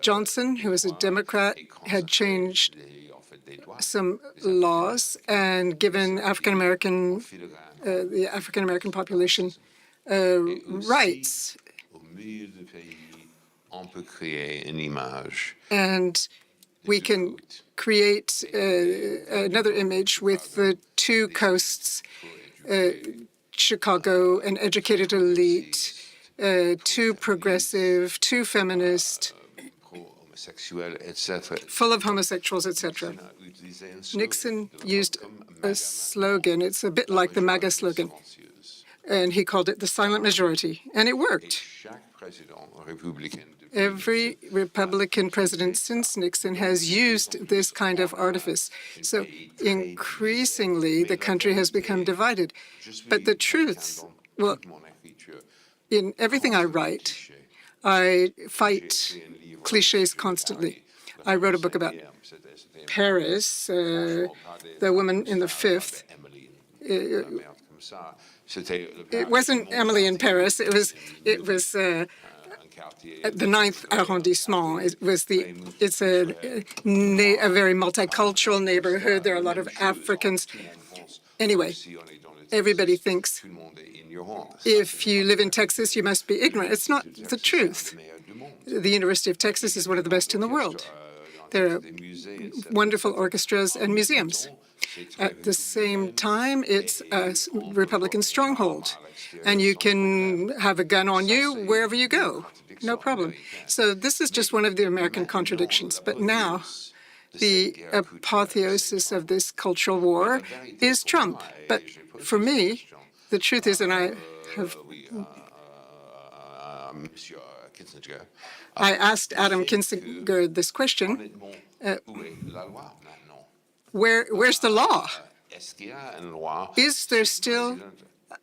Johnson, who was a Democrat, had changed some laws and given the African-American population rights. And we can create another image with the two coasts, Chicago, an educated elite, too progressive, too feminist, full of homosexuals, etc. Nixon used a slogan. It's a bit like the MAGA slogan. And he called it the silent majority. And it worked. Every Republican president since Nixon has used this kind of artifice. So increasingly, the country has become divided. But the truth, well, in everything I write, I fight cliches constantly. I wrote a book about Paris, the woman in the fifth. It wasn't Emily in Paris. It was the 9th arrondissement. It's a very multicultural neighborhood. There are a lot of Africans. Anyway, everybody thinks if you live in Texas, you must be ignorant. It's not the truth. The University of Texas is one of the best in the world. There are wonderful orchestras and museums. At the same time, it's a Republican stronghold, and you can have a gun on you wherever you go, no problem. So this is just one of the American contradictions. But now, the apotheosis of this cultural war is Trump. But for me, the truth is, and I have I asked Adam Kinzinger this question, where's the law? Is there still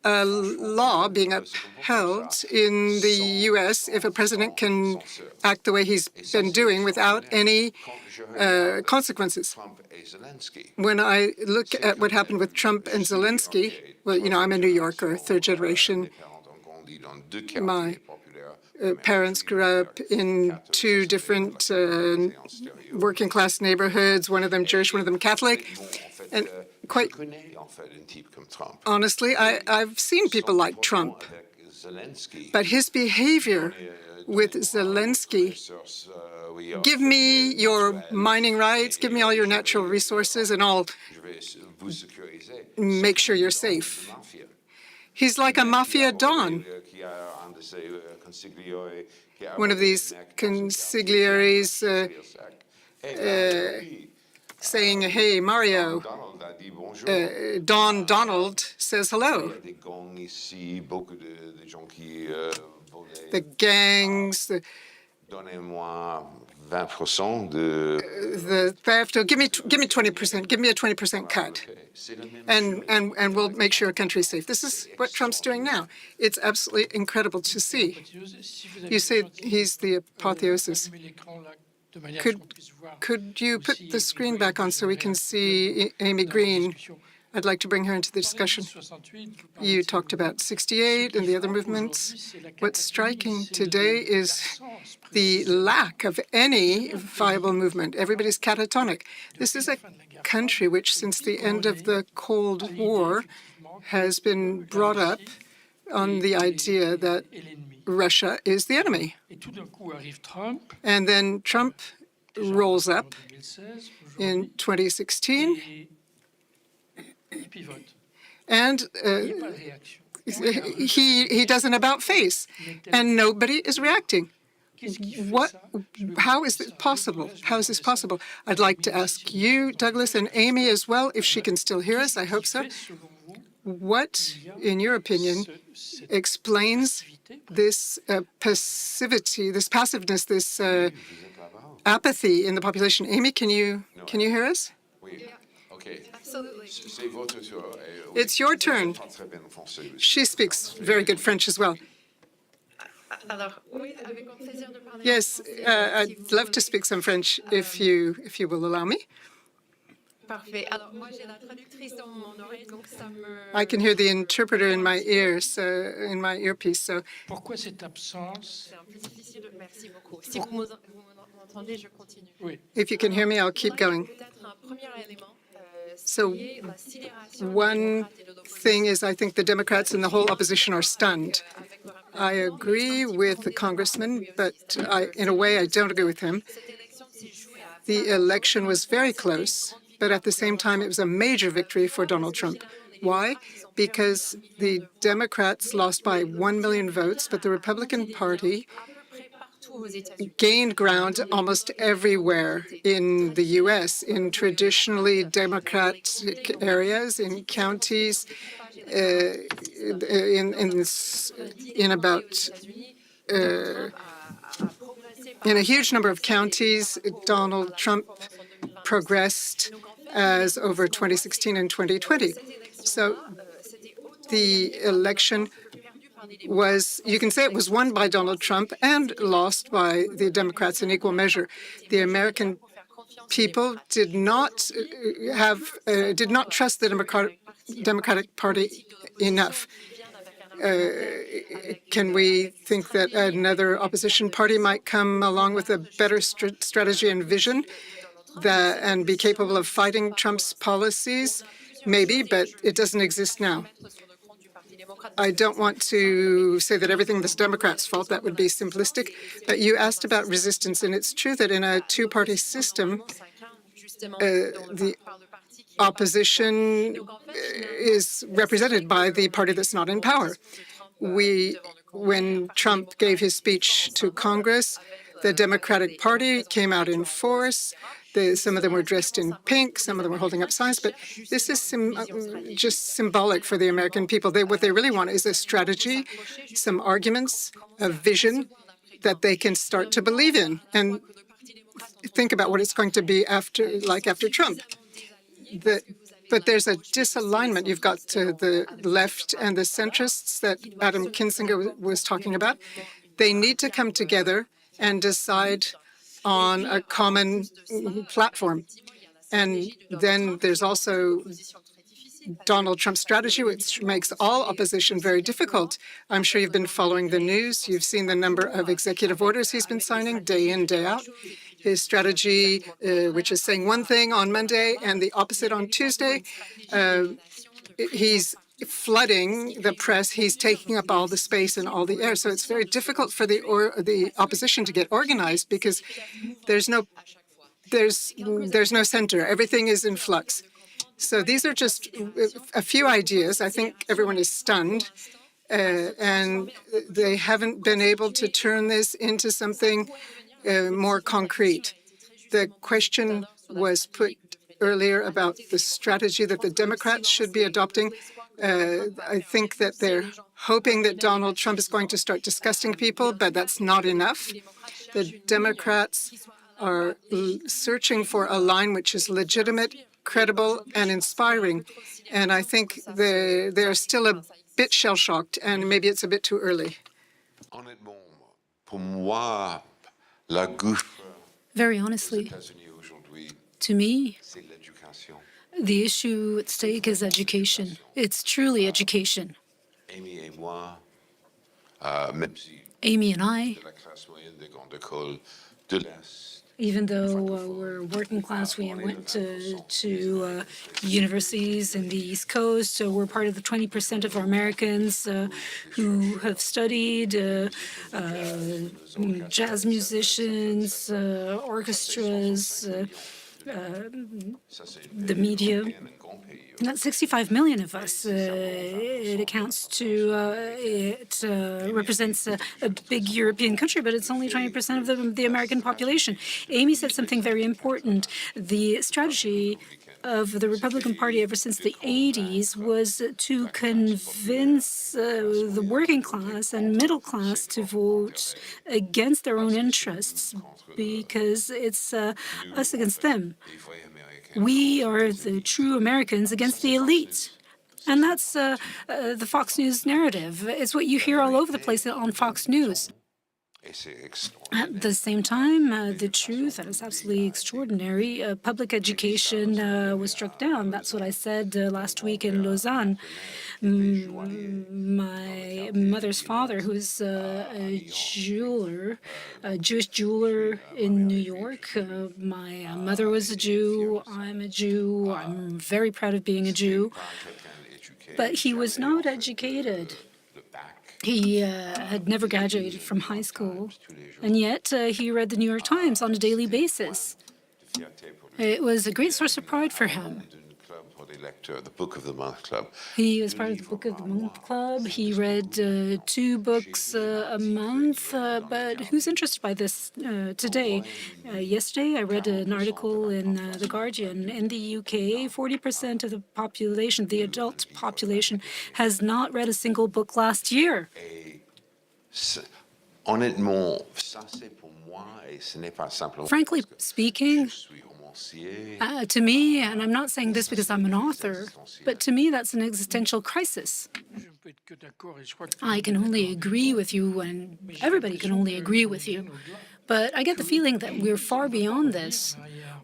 a law being upheld in the U.S. if a president can act the way he's been doing without any consequences? When I look at what happened with Trump and Zelensky, well, you know, I'm a New Yorker, third generation. My parents grew up in two different working-class neighborhoods, one of them Jewish, one of them Catholic. And quite honestly, I've seen people like Trump, but his behavior with Zelensky, give me your mining rights, give me all your natural resources, and I'll make sure you're safe. He's like a mafia don. One of these consiglieres saying, hey, Mario, Don Donald says hello. The gangs, the theft, give me 20%, give me a 20% cut, and we'll make sure our country's safe. This is what Trump's doing now. It's absolutely incredible to see. You say he's the apotheosis. Could you put the screen back on so we can see Amy Greene? I'd like to bring her into the discussion. You talked about 68 and the other movements. What's striking today is the lack of any viable movement. Everybody's catatonic. This is a country which, since the end of the Cold War, has been brought up on the idea that Russia is the enemy. And then Trump rolls up in 2016, and he does an about-face, and nobody is reacting. How is this possible? How is this possible? I'd like to ask you, Douglas, and Amy as well, if she can still hear us. I hope so. What, in your opinion, explains this passivity, this passiveness, this apathy in the population? Amy, can you hear us? Absolutely. It's your turn. She speaks very good French as well. Yes, I'd love to speak some French if you will allow me. I can hear the interpreter in my ears, in my earpiece. So, if you can hear me, I'll keep going. So, one thing is, I think the Democrats and the whole opposition are stunned. I agree with the congressman, but in a way, I don't agree with him. The election was very close, but at the same time, it was a major victory for Donald Trump. Why? Because the Democrats lost by 1 million votes, but the Republican Party gained ground almost everywhere in the U.S., in traditionally Democratic areas, in counties, in a huge number of counties. Donald Trump progressed as over 2016 and 2020. So the election was, you can say it was won by Donald Trump and lost by the Democrats in equal measure. The American people did not trust the Democratic Party enough. Can we think that another opposition party might come along with a better strategy and vision and be capable of fighting Trump's policies? Maybe, but it doesn't exist now. I don't want to say that everything is Democrats' fault. That would be simplistic. But you asked about resistance, and it's true that in a two-party system, the opposition is represented by the party that's not in power. When Trump gave his speech to Congress, the Democratic Party came out in force. Some of them were dressed in pink, some of them were holding up signs, but this is just symbolic for the American people. What they really want is a strategy, some arguments, a vision that they can start to believe in and think about what it's going to be after Trump. But there's a disalignment. You've got the left and the centrists that Adam Kinzinger was talking about. They need to come together and decide on a common platform. And then there's also Donald Trump's strategy, which makes all opposition very difficult. I'm sure you've been following the news. You've seen the number of executive orders he's been signing day in, day out. His strategy, which is saying one thing on Monday and the opposite on Tuesday, he's flooding the press. He's taking up all the space and all the air. So it's very difficult for the opposition to get organized because there's no center. Everything is in flux. So these are just a few ideas. I think everyone is stunned, and they haven't been able to turn this into something more concrete. The question was put earlier about the strategy that the Democrats should be adopting. I think that they're hoping that Donald Trump is going to start disgusting people, but that's not enough. The Democrats are searching for a line which is legitimate, credible, and inspiring. And I think they're still a bit shell-shocked, and maybe it's a bit too early. Very honestly, to me, the issue at stake is education. It's truly education. Amy Amy and I, Even though we're working class, we went to universities in the East Coast, so we're part of the 20% of Americans who have studied jazz musicians, orchestras, the media. Not 65 million of us. It accounts to, it represents a big European country, but it's only 20% of the American population. Amy said something very important. The strategy of the Republican Party ever since the 80s was to convince the working class and middle class to vote against their own interests because it's us against them. We are the true Americans against the elite. And that's the Fox News narrative. It's what you hear all over the place on Fox News. At the same time, the truth, and it's absolutely extraordinary, public education was struck down. That's what I said last week in Lausanne. My mother's father, who's a jeweler, a Jewish jeweler in New York. My mother was a Jew. I'm a Jew. I'm very proud of being a Jew. But he was not educated. He had never graduated from high school, and yet he read the New York Times on a daily basis. It was a great source of pride for him. The Book of the Month Club. He was part of the Book of the Month Club. He read 2 books a month, but who's interested by this today? Yesterday, I read an article in The Guardian. In the UK, 40% of the population, the adult population, has not read a single book last year. Frankly speaking, to me, and I'm not saying this because I'm an author, but to me that's an existential crisis. I can only agree with you, and everybody can only agree with you. But I get the feeling that we're far beyond this.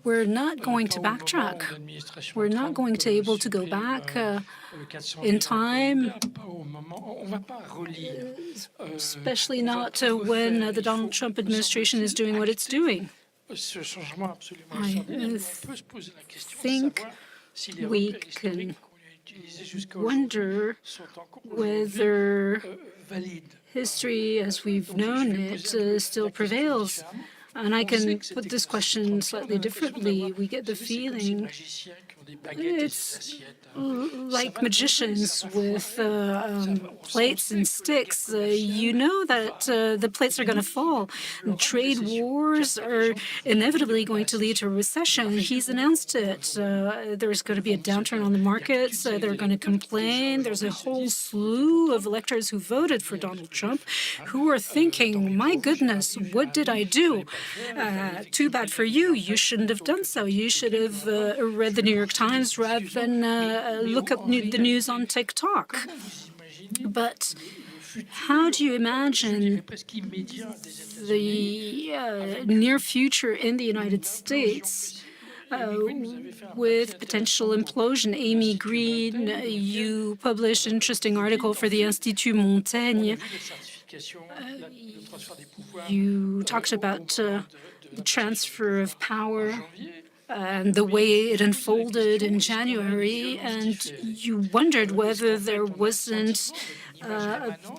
We're not going to backtrack. We're not going to be able to go back in time, especially not when the Donald Trump administration is doing what it's doing. I think we can wonder whether history as we've known it still prevails. And I can put this question slightly differently. We get the feeling it's like magicians with plates and sticks. You know that the plates are going to fall. Trade wars are inevitably going to lead to a recession. He's announced it. There's going to be a downturn on the markets. They're going to complain. There's a whole slew of electors who voted for Donald Trump who are thinking, my goodness, what did I do? Too bad for you. You shouldn't have done so. You should have read the New York Times rather than look up the news on TikTok. But how do you imagine the near future in the United States with potential implosion? Amy Greene, you published an interesting article for the Institut Montaigne. You talked about the transfer of power and the way it unfolded in January, and you wondered whether there wasn't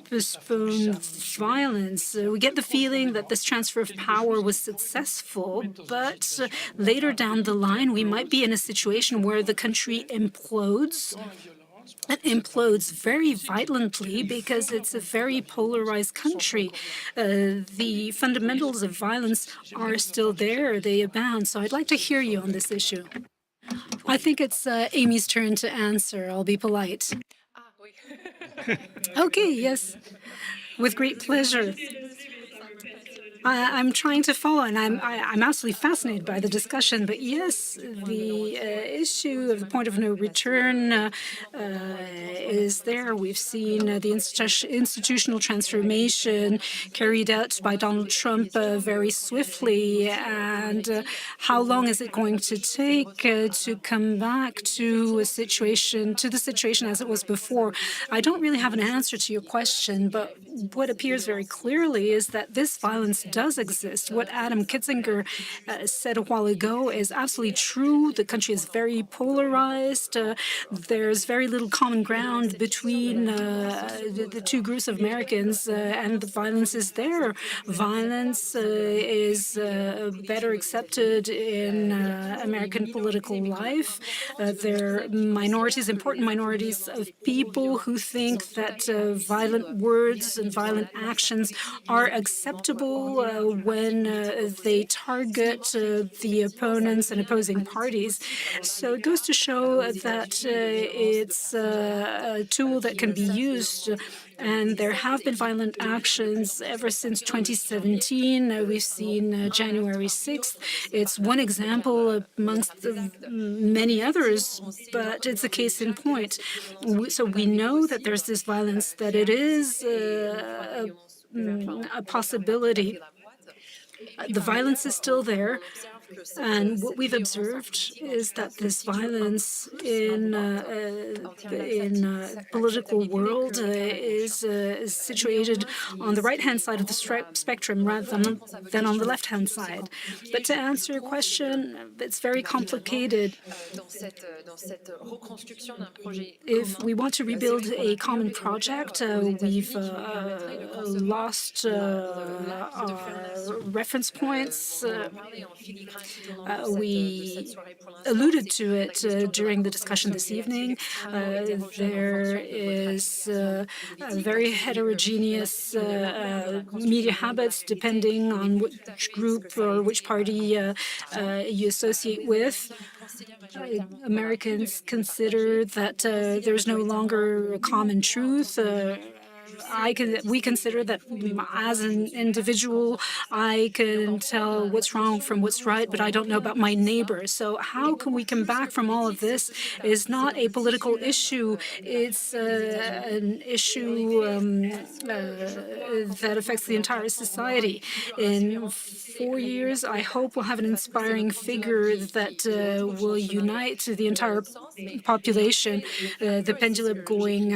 postponed violence. We get the feeling that this transfer of power was successful, but later down the line, we might be in a situation where the country implodes. It implodes very violently because it's a very polarized country. The fundamentals of violence are still there. They abound. So I'd like to hear you on this issue. I think it's Amy's turn to answer. I'll be polite. Okay, yes, with great pleasure. I'm trying to follow, and I'm absolutely fascinated by the discussion. But yes, the issue of the point of no return is there. We've seen the institutional transformation carried out by Donald Trump very swiftly. And how long is it going to take to come back to the situation as it was before? I don't really have an answer to your question, but what appears very clearly is that this violence does exist. What Adam Kinzinger said a while ago is absolutely true. The country is very polarized. There's very little common ground between the two groups of Americans, and the violence is there. Violence is better accepted in American political life. There are minorities, important minorities of people who think that violent words and violent actions are acceptable when they target the opponents and opposing parties. So it goes to show that it's a tool that can be used. And there have been violent actions ever since 2017. We've seen January 6th. It's one example amongst many others, but it's a case in point. So we know that there's this violence, that it is a possibility. The violence is still there. And what we've observed is that this violence in political world is situated on the right-hand side of the spectrum rather than on the left-hand side. But to answer your question, it's very complicated. If we want to rebuild a common project, we've lost our reference points. We alluded to it during the discussion this evening. There is very heterogeneous media habits depending on which group or which party you associate with. Americans consider that there's no longer a common truth. We consider that as an individual, I can tell what's wrong from what's right, but I don't know about my neighbor. So how can we come back from all of this is not a political issue. It's an issue that affects the entire society. In 4 years, I hope we'll have an inspiring figure that will unite the entire population, the pendulum going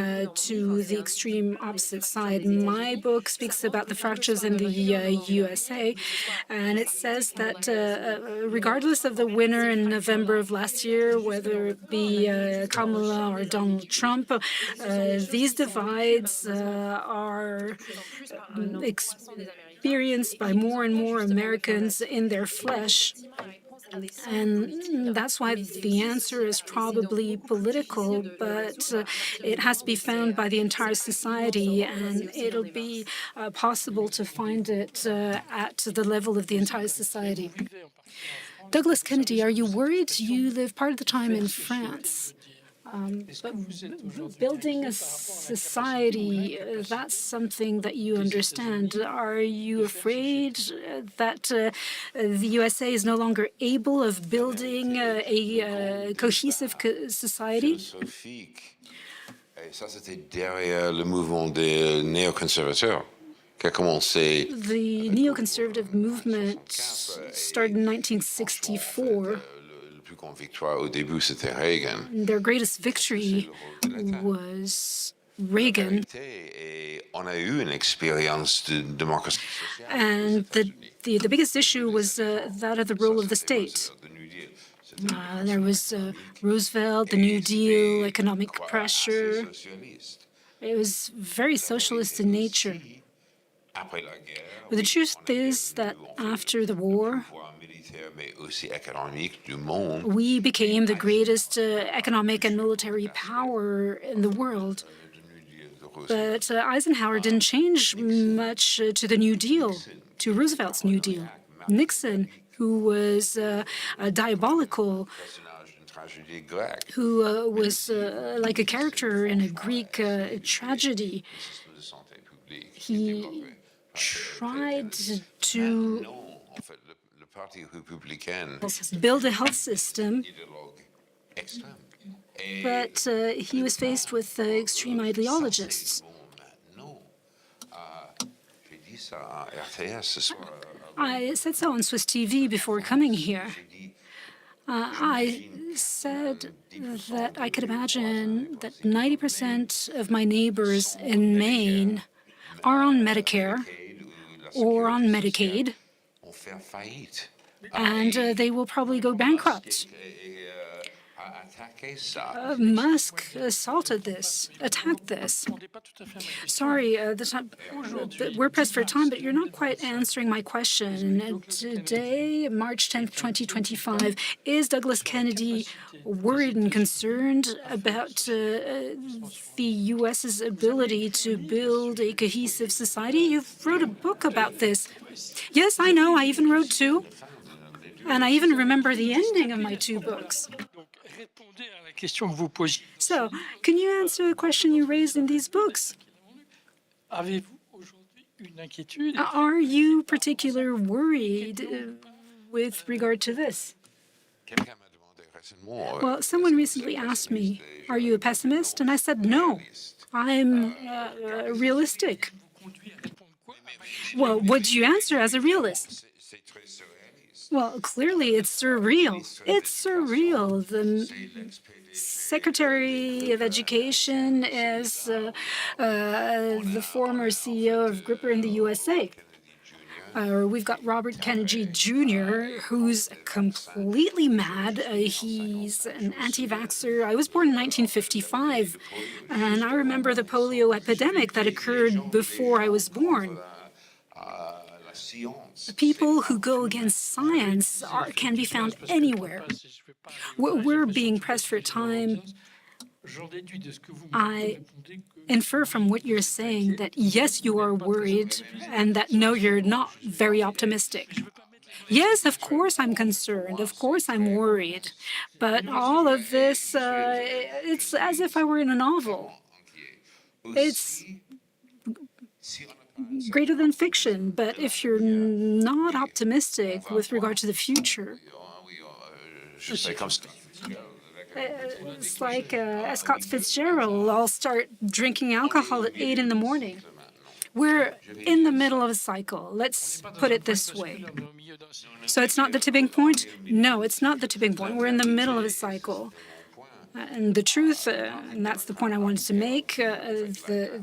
to the extreme opposite side. My book speaks about the fractures in the USA, and it says that regardless of the winner in November of last year, whether it be Kamala or Donald Trump, these divides are experienced by more and more Americans in their flesh. And that's why the answer is probably political, but it has to be found by the entire society, and it'll be possible to find it at the level of the entire society. Douglas Kennedy, are you worried? You live part of the time in France. But building a society, that's something that you understand. Are you afraid that the USA is no longer able of building a cohesive society? Ça, c'était derrière le mouvement des néoconservateurs qui a commencé. The neoconservative movement started in 1964. Their greatest victory was Reagan. And the biggest issue was that of the role of the state. There was Roosevelt, the New Deal, economic pressure. It was very socialist in nature. But the truth is that after the war, we became the greatest economic and military power in the world. But Eisenhower didn't change much to the New Deal, to Roosevelt's New Deal. Nixon, who was diabolical, who was like a character in a Greek tragedy, he tried to build a health system, but he was faced with extreme ideologists. I said so on Swiss TV before coming here. I said that I could imagine that 90% of my neighbors in Maine are on Medicare or on Medicaid, vont faire faillite. and they will probably go bankrupt. A attaqué ça. Musk assaulted this, attacked this. Sorry, we're pressed for time, but you're not quite answering my question. Today, March 10th, 2025, is Douglas Kennedy worried and concerned about the U.S.'s ability to build a cohesive society? You've wrote a book about this. Yes, I know. I even wrote two. And I even remember the ending of my two books. So, can you answer the question you raised in these books? Are you particularly worried with regard to this? Well, someone recently asked me, are you a pessimist? And I said, no, I'm realistic. Well, what do you answer as a realist? Well, clearly it's surreal. It's surreal. The Secretary of Education is the former CEO of Gripper in the USA. We've got Robert Kennedy Jr., who's completely mad. He's an anti-vaxxer. I was born in 1955, and I remember the polio epidemic that occurred before I was born. People who go against science can be found anywhere. We're being pressed for time. I infer from what you're saying that yes, you are worried, and that no, you're not very optimistic. Yes, of course I'm concerned. Of course I'm worried. But all of this, it's as if I were in a novel. It's greater than fiction, but if you're not optimistic with regard to the future, it's like Scott Fitzgerald, I'll start drinking alcohol at 8 in the morning. We're in the middle of a cycle. Let's put it this way. So it's not the tipping point? No, it's not the tipping point. We're in the middle of a cycle. And the truth, and that's the point I wanted to make, the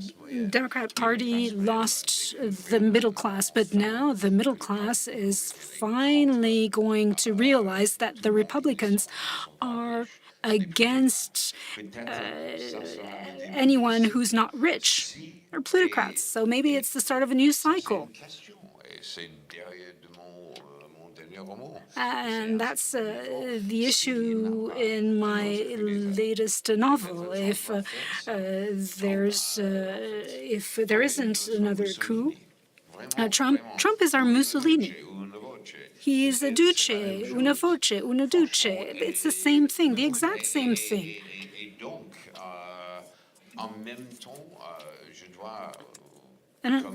Democrat Party lost the middle class, but now the middle class is finally going to realize that the Republicans are against anyone who's not rich or plutocrats. So maybe it's the start of a new cycle. And that's the issue in my latest novel. If there isn't another coup, Trump is our Mussolini. He's a duce, una voce, una duce. It's the same thing, the exact same thing. And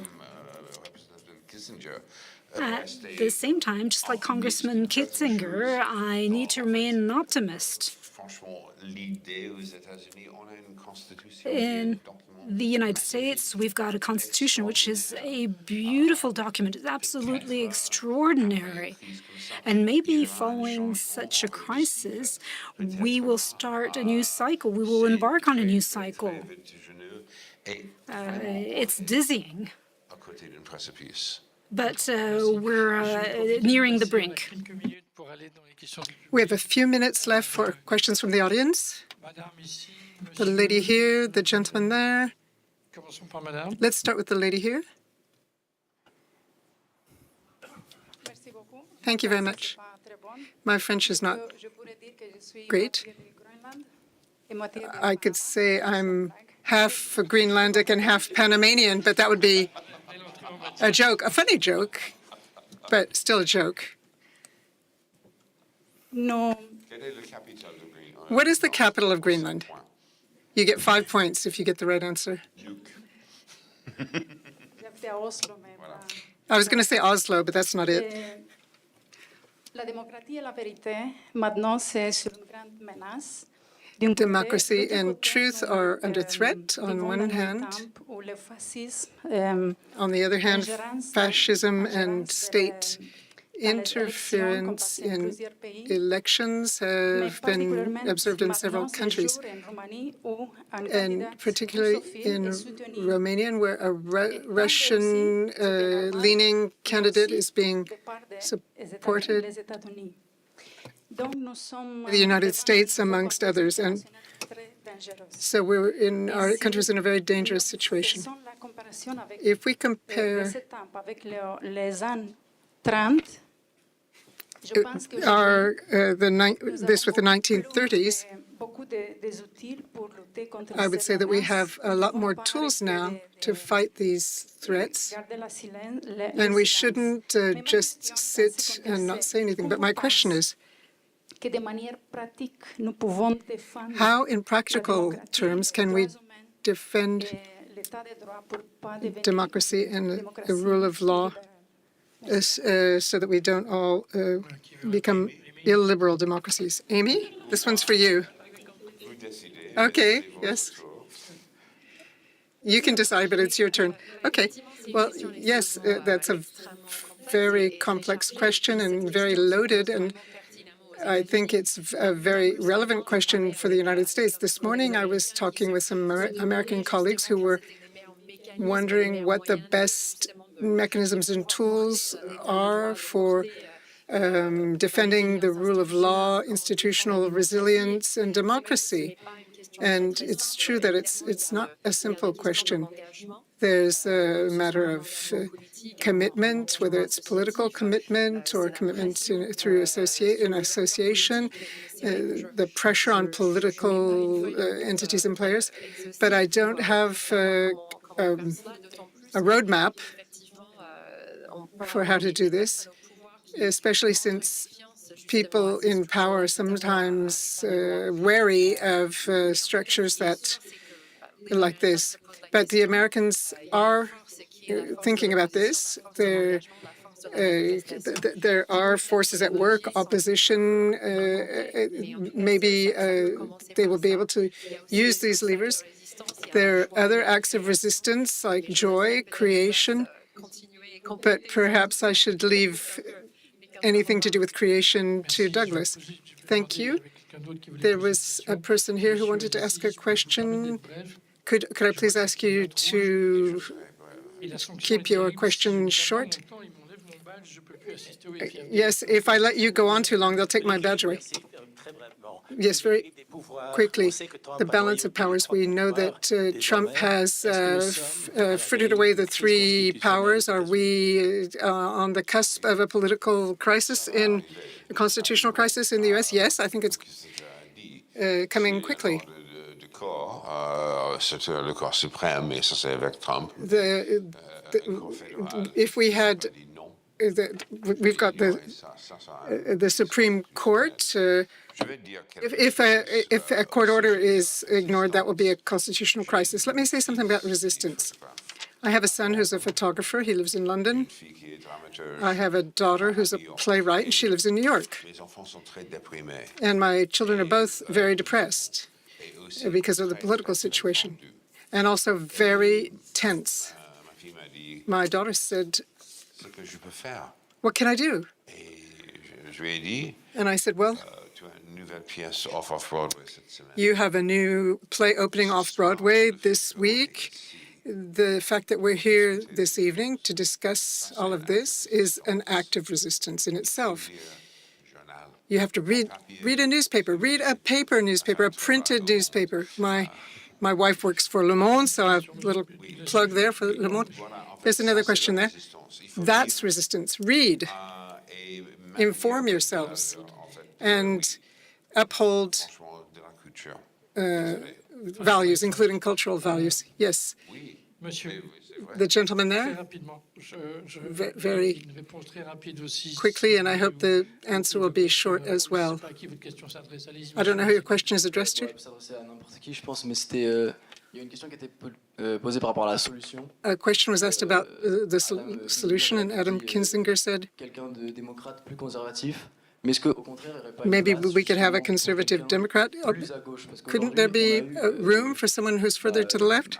at the same time, just like Congressman Kinzinger, I need to remain an optimist. In the United States, we've got a constitution, which is a beautiful document. It's absolutely extraordinary. And maybe following such a crisis, we will start a new cycle. We will embark on a new cycle. It's dizzying. But we're nearing the brink. We have a few minutes left for questions from the audience. The lady here, the gentleman there. Let's start with the lady here. Thank you very much. My French is not great. I could say I'm half Greenlandic and half Panamanian, but that would be a joke, a funny joke, but still a joke. No. What is the capital of Greenland? You get 5 points if you get the right answer. I was going to say Oslo, but that's not it. Democracy and truth are under threat on one hand. On the other hand, fascism and state Interference in elections have been observed in several countries, and particularly in Romania, where a Russian-leaning candidate is being supported by the United States, amongst others. And so our country is in a very dangerous situation. If we compare this with the 1930s, I would say that we have a lot more tools now to fight these threats, and we shouldn't just sit and not say anything. But my question is, how in practical terms can we defend democracy and the rule of law so that we don't all become illiberal democracies? Amy, this one's for you. Okay, yes. You can decide, but it's your turn. Okay, well, yes, that's a very complex question and very loaded, and I think it's a very relevant question for the United States. This morning, I was talking with some American colleagues who were wondering what the best mechanisms and tools are for defending the rule of law, institutional resilience, and democracy. And it's true that it's not a simple question. There's a matter of commitment, whether it's political commitment or commitment through an association, the pressure on political entities and players. But I don't have a roadmap for how to do this, especially since people in power are sometimes wary of structures like this. But the Americans are thinking about this. There are forces at work, opposition. Maybe they will be able to use these levers. There are other acts of resistance like joy, creation. But perhaps I should leave anything to do with creation to Douglas. Thank you. There was a person here who wanted to ask a question. Could I please ask you to keep your question short? Yes, if I let you go on too long, they'll take my badge away. Yes, very quickly. The balance of powers. We know that Trump has frittered away the three powers. Are we on the cusp of a political crisis, a constitutional crisis in the U.S.? Yes, I think it's coming quickly. If we had, we've got the Supreme Court. If a court order is ignored, that will be a constitutional crisis. Let me say something about resistance. I have a son who's a photographer. He lives in London. I have a daughter who's a playwright, and she lives in New York. And my children are both very depressed because of the political situation, and also very tense. My daughter said, "What can I do?" And I said, "Well, you have a new play opening off-Broadway this week. The fact that we're here this evening to discuss all of this is an act of resistance in itself. You have to read a newspaper, read a paper newspaper, a printed newspaper. My wife works for Le Monde, so I have a little plug there for Le Monde. There's another question there. That's resistance. Read, inform yourselves, and uphold values, including cultural values." Yes. The gentleman there, very quickly, and I hope the answer will be short as well. I don't know who your question is addressed to. A question was asked about the solution, and Adam Kinzinger said, Maybe we could have a conservative Democrat. Couldn't there be room for someone who's further to the left?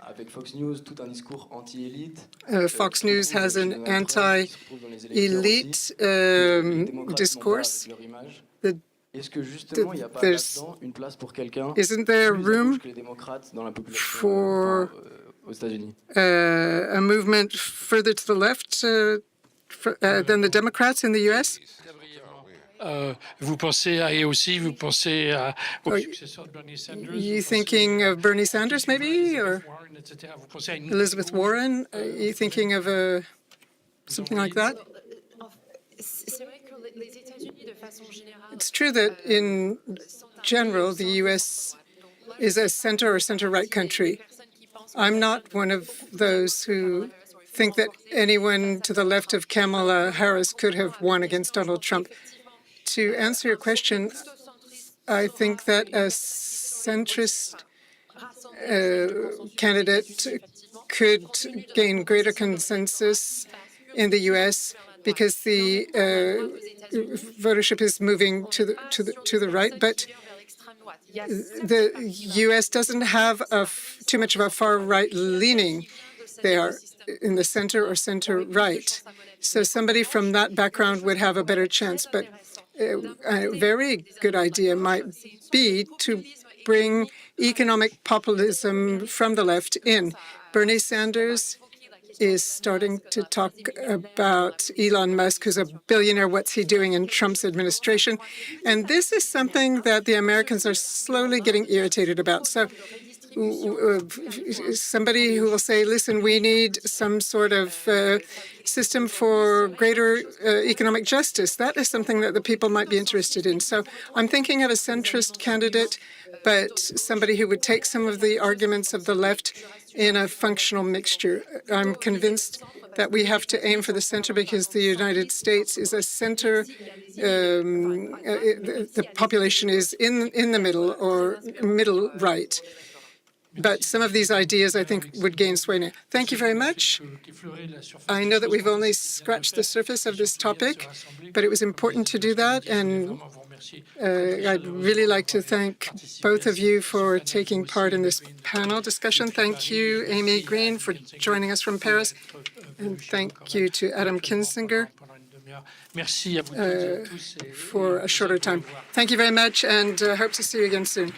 Fox News has an anti-elite discourse. Isn't there room for a movement further to the left than the Democrats in the U.S.? Vous pensez à aussi, vous pensez au successeur de Bernie Sanders? You thinking of Bernie Sanders, maybe, or Elizabeth Warren? Are you thinking of something like that? It's true that in general, the U.S. is a center or center-right country. I'm not one of those who think that anyone to the left of Kamala Harris could have won against Donald Trump. To answer your question, I think that a centrist candidate could gain greater consensus in the U.S. because the votership is moving to the right, but the U.S. doesn't have too much of a far-right leaning. They are in the center or center-right. So somebody from that background would have a better chance. But a very good idea might be to bring economic populism from the left in. Bernie Sanders is starting to talk about Elon Musk, who's a billionaire. What's he doing in Trump's administration? And this is something that the Americans are slowly getting irritated about. So somebody who will say, listen, we need some sort of system for greater economic justice. That is something that the people might be interested in. So I'm thinking of a centrist candidate, but somebody who would take some of the arguments of the left in a functional mixture. I'm convinced that we have to aim for the center because the United States is a center. The population is in the middle or middle right. But some of these ideas, I think, would gain sway now. Thank you very much. I know that we've only scratched the surface of this topic, but it was important to do that. And I'd really like to thank both of you for taking part in this panel discussion. Thank you, Amy Greene, for joining us from Paris. And thank you to Adam Kinzinger for a shorter time. Thank you very much, and hope to see you again soon.